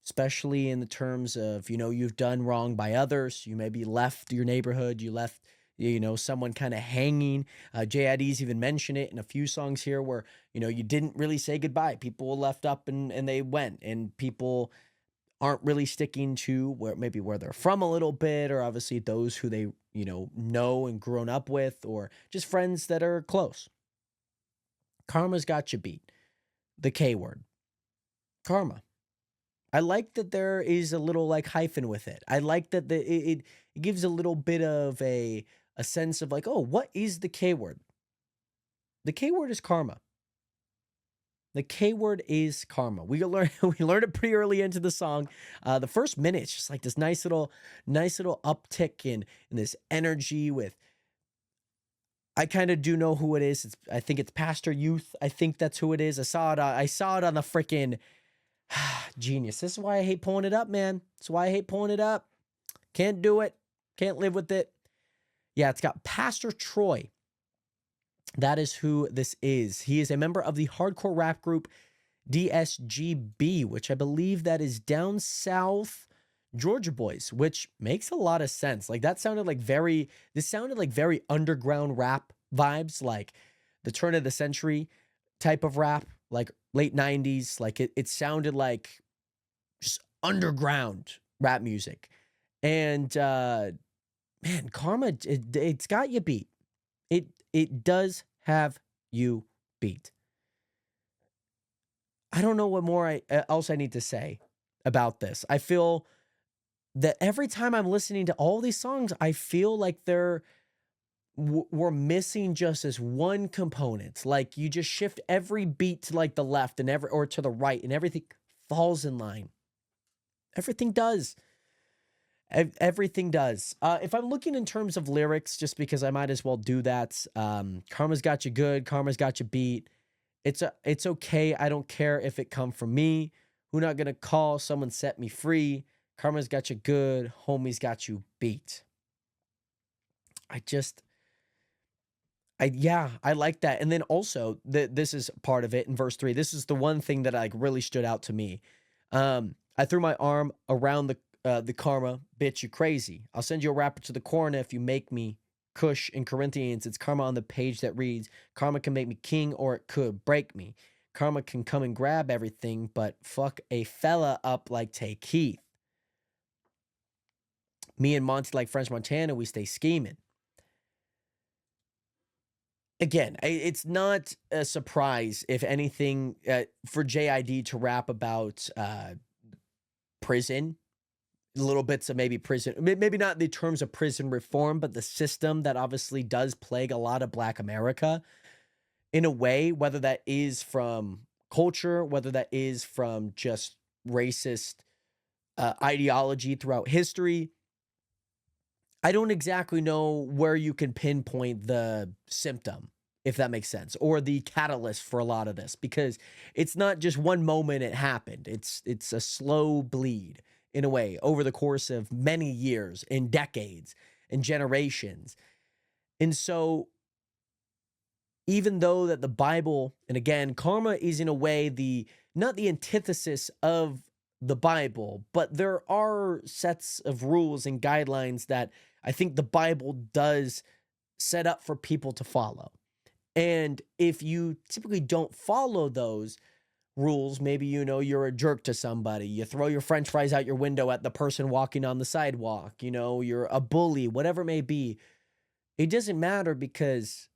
especially in the terms of, you've done wrong by others, you maybe left your neighborhood, you left, someone kind of hanging. JID's even mentioned it in a few songs here where, you didn't really say goodbye. People left up and they went, and people aren't really sticking to where they're from a little bit, or obviously those who they, know and grown up with, or just friends that are close. Karma's got you beat. The K word. Karma. I like that there is a little like hyphen with it. I like that it gives a little bit of a sense of like, oh, what is the K word? The K word is karma. The K word is karma. We learned it pretty early into the song. The first minute, it's just like this nice little uptick in this energy with. I kind of do know who it is. I think it's Pastor Youth. I think that's who it is. I saw it on the freaking Genius. This is why I hate pulling it up, man. That's why I hate pulling it up. Can't do it. Can't live with it. Yeah, it's got Pastor Troy. That is who this is. He is a member of the hardcore rap group DSGB, which I believe that is down south Georgia boys, which makes a lot of sense. Like this sounded like very underground rap vibes, like the turn of the century type of rap, like late 90s. Like it sounded like just underground rap music. And man, Karma, it's got you beat. It does have you beat. I don't know what more else I need to say about this. I feel that every time I'm listening to all these songs, I feel like we're missing just this one component. Like you just shift every beat to like the left or to the right, and everything falls in line. Everything does. Everything does. If I'm looking in terms of lyrics, just because I might as well do that. Karma's got you good. Karma's got you beat. It's okay. I don't care if it come from me. Who not gonna call? Someone set me free. Karma's got you good. Homie's got you beat. I like that. And then also, this is part of it in verse 3. This is the one thing that like really stood out to me. I threw my arm around the karma, bitch, you crazy. I'll send you a rapper to the corner if you make me Kush. In Corinthians, it's karma on the page that reads, karma can make me king or it could break me. Karma can come and grab everything, but fuck a fella up like Take Keith. Me and Monty like French Montana, we stay scheming. Again, it's not a surprise, if anything, for JID to rap about prison, little bits of maybe prison, maybe not the terms of prison reform, but the system that obviously does plague a lot of Black America in a way, whether that is from culture, whether that is from just racist ideology throughout history. I don't exactly know where you can pinpoint the symptom, if that makes sense, or the catalyst for a lot of this, because it's not just one moment it happened. It's a slow bleed in a way over the course of many years and decades and generations. And so even though that the Bible, and again, karma is in a way not the antithesis of the Bible, but there are sets of rules and guidelines that I think the Bible does set up for people to follow. And if you typically don't follow those rules, maybe you're a jerk to somebody, you throw your French fries out your window at the person walking on the sidewalk, you're a bully, whatever it may be, it doesn't matter, because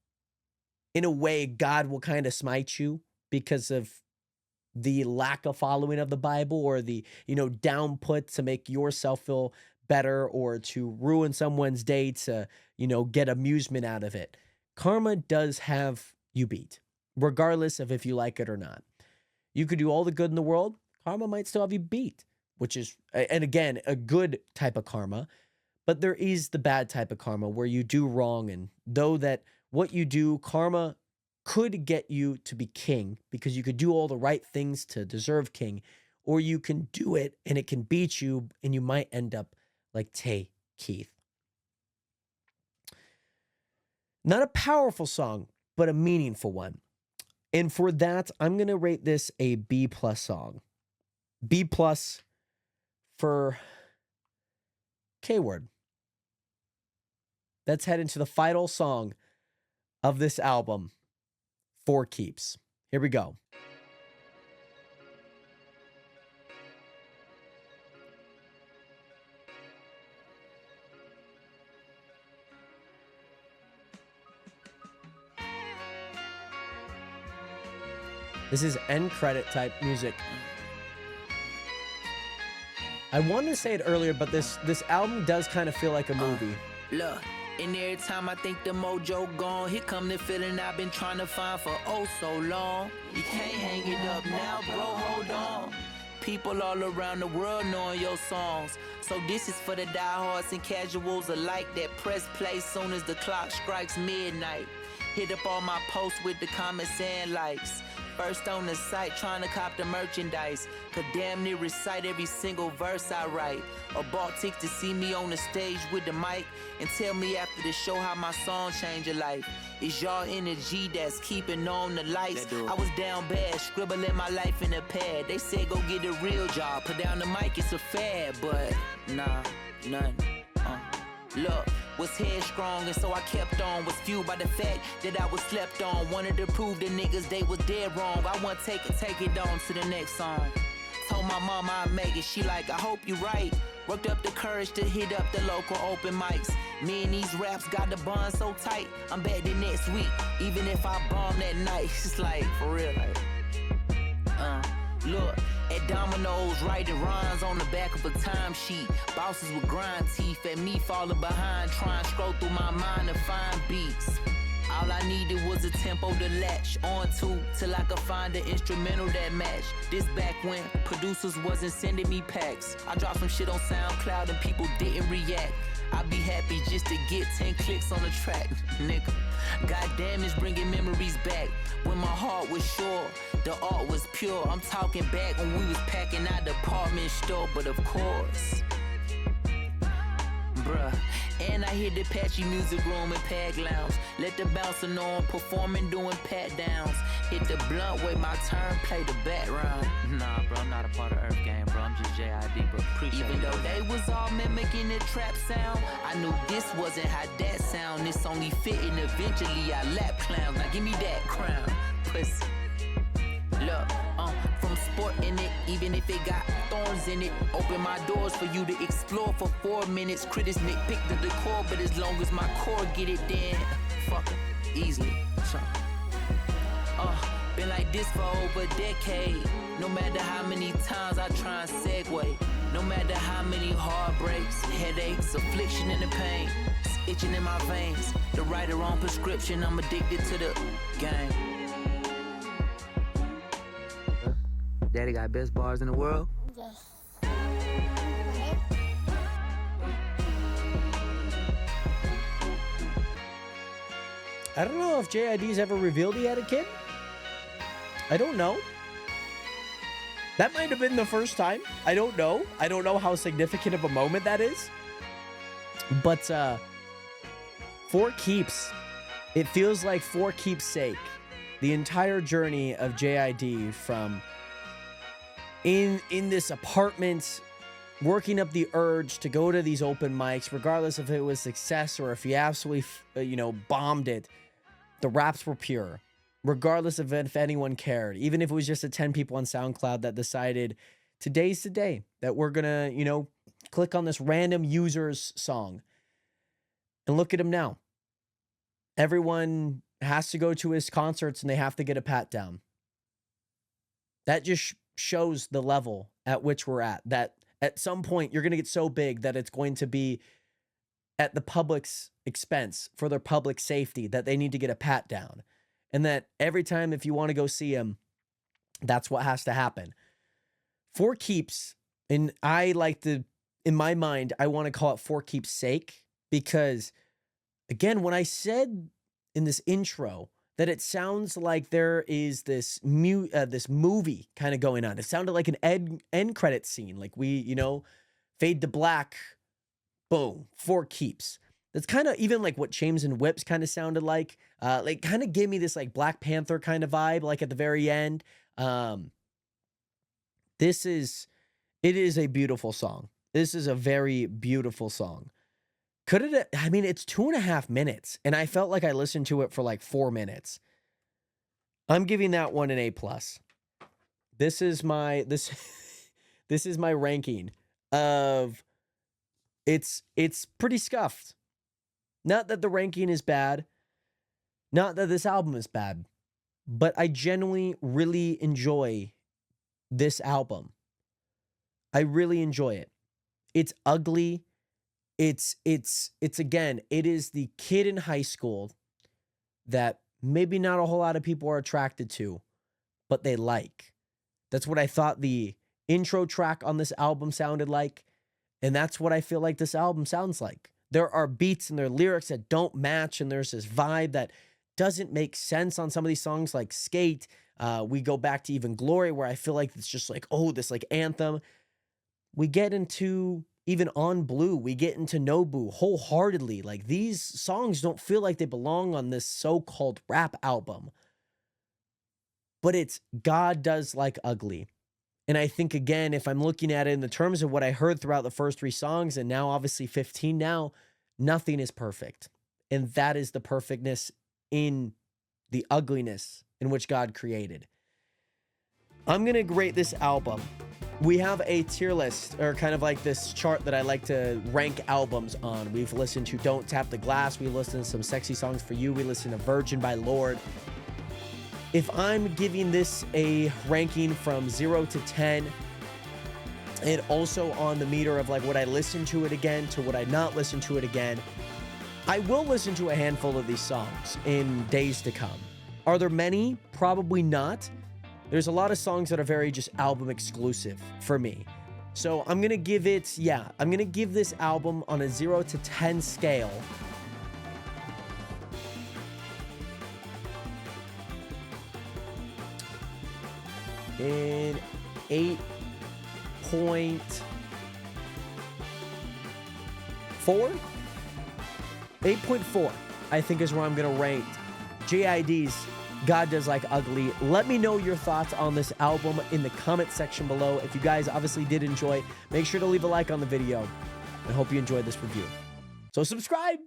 in a way God will kind of smite you because of the lack of following of the Bible, or the downput to make yourself feel better, or to ruin someone's day to get amusement out of it. Karma does have you beat, regardless of if you like it or not. You could do all the good in the world, karma might still have you beat, which is, and again, a good type of karma. But there is the bad type of karma where you do wrong, and though that what you do, karma could get you to be king, because you could do all the right things to deserve king, or you can do it and it can beat you and you might end up like Tay Keith. Not a powerful song, but a meaningful one. And for that, I'm going to rate this a B+ song. B+ for K-Word. Let's head into the final song of this album, For Keeps. Here we go. This is end credit type music. I wanted to say it earlier, but this album does kind of feel like a movie. Look, and every time I think the mojo gone, here come the feeling I've been trying to find for oh so long. You can't hang it up now, bro, hold on. People all around the world knowing your songs. So this is for the diehards and casuals alike that press play soon as the clock strikes midnight. Hit up all my posts with the comments and likes. First on the site, trying to cop the merchandise. Could damn near recite every single verse I write. Or bought tickets to see me on the stage with the mic and tell me after the show how my song changed your life. It's y'all energy that's keeping on the lights. I was down bad, scribbling my life in a pad. They said go get a real job, put down the mic, it's a fad. But nah, nothing. Look, was headstrong and so I kept on. Was fueled by the fact that I was slept on. Wanted to prove the niggas they was dead wrong. I want to take it on to the next song. Told my mama I make it, she like, I hope you right. Worked up the courage to hit up the local open mics. Me and these raps got the bond so tight. I'm back the next week, even if I bomb that night. It's like, for real, like, look. At Domino's, writing rhymes on the back of a timesheet. Bosses with grind teeth at me falling behind, trying to scroll through my mind to find beats. All I needed was a tempo to latch onto till I could find an instrumental that matched. This back when producers wasn't sending me packs. I dropped some shit on SoundCloud and people didn't react. I'd be happy just to get 10 clicks on the track, nigga. Goddamn, it's bringing memories back. When my heart was sure, the art was pure. I'm talking back when we was packing our department store, but of course, bruh. And I hit the patchy music room and pad lounge. Let the bouncer know I'm performing, doing pat downs. Hit the blunt, wait my turn, play the background. Nah, bro, I'm not a part of Earth Game, bro. I'm just JID, but even though they was all mimicking the trap sound, I knew this wasn't how that sound. This only fitting eventually. I lap clowns. Now give me that crown, pussy. Look, from sporting it, even if it got thorns in it. Open my doors for you to explore for 4 minutes. Critics nitpick the decor, but as long as my core get it, then fuck it, easily. Been like this for over a decade. No matter how many times I try and segue. No matter how many heartbreaks, headaches, affliction and the pain. It's itching in my veins. The right or wrong prescription, I'm addicted to the game. Daddy got best bars in the world? Yes. I don't know if JID's ever revealed he had a kid. I don't know. That might have been the first time. I don't know. I don't know how significant of a moment that is. But for keeps, it feels like for keeps' sake, the entire journey of JID from in this apartment, working up the urge to go to these open mics, regardless if it was success or if he absolutely, bombed it. The raps were pure, regardless of if anyone cared. Even if it was just the 10 people on SoundCloud that decided today's the day that we're gonna, click on this random user's song. And look at him now. Everyone has to go to his concerts and they have to get a pat down. That just shows the level at which we're at. That at some point you're going to get so big that it's going to be at the public's expense for their public safety that they need to get a pat down. And that every time if you want to go see him, that's what has to happen. For keeps, and I like to, in my mind, I want to call it for keeps' sake because, again, when I said in this intro that it sounds like there is this movie kind of going on. It sounded like an end credit scene. Like we, fade to black, boom, for keeps. That's kind of even like what Chains and Whips kind of sounded like. Like kind of gave me this like Black Panther kind of vibe, like at the very end. It is a beautiful song. This is a very beautiful song. It's 2.5 minutes, and I felt like I listened to it for like 4 minutes. I'm giving that one an A+. This is my ranking of it's pretty scuffed. Not that the ranking is bad, not that this album is bad, but I genuinely really enjoy this album. I really enjoy it. It's ugly. It's again, it is the kid in high school that maybe not a whole lot of people are attracted to, but they like. That's what I thought the intro track on this album sounded like, and that's what I feel like this album sounds like. There are beats and there are lyrics that don't match, and there's this vibe that doesn't make sense on some of these songs like Skate. We go back to even Glory, where I feel like it's just like, this like anthem. We get into even On Blue, we get into Nobu, Wholeheartedly. Like these songs don't feel like they belong on this so-called rap album. But it's God Does Like Ugly. And I think, again, if I'm looking at it in the terms of what I heard throughout the first 3 songs, and now obviously 15 now, nothing is perfect. And that is the perfectness in the ugliness in which God created. I'm going to rate this album. We have a tier list, or kind of like this chart that I like to rank albums on. We've listened to Don't Tap the Glass. We listened to some Sexy Songs for You. We listened to Virgin by Lord. If I'm giving this a ranking from 0 to 10, and also on the meter of like would I listen to it again to would I not listen to it again, I will listen to a handful of these songs in days to come. Are there many? Probably not. There's a lot of songs that are very just album exclusive for me. So I'm going to give it, I'm going to give this album on a 0 to 10 scale. In 8.5. 8.4, I think, is where I'm going to rank JID's God Does Like Ugly. Let me know your thoughts on this album in the comment section below. If you guys obviously did enjoy, make sure to leave a like on the video. I hope you enjoyed this review. So subscribe.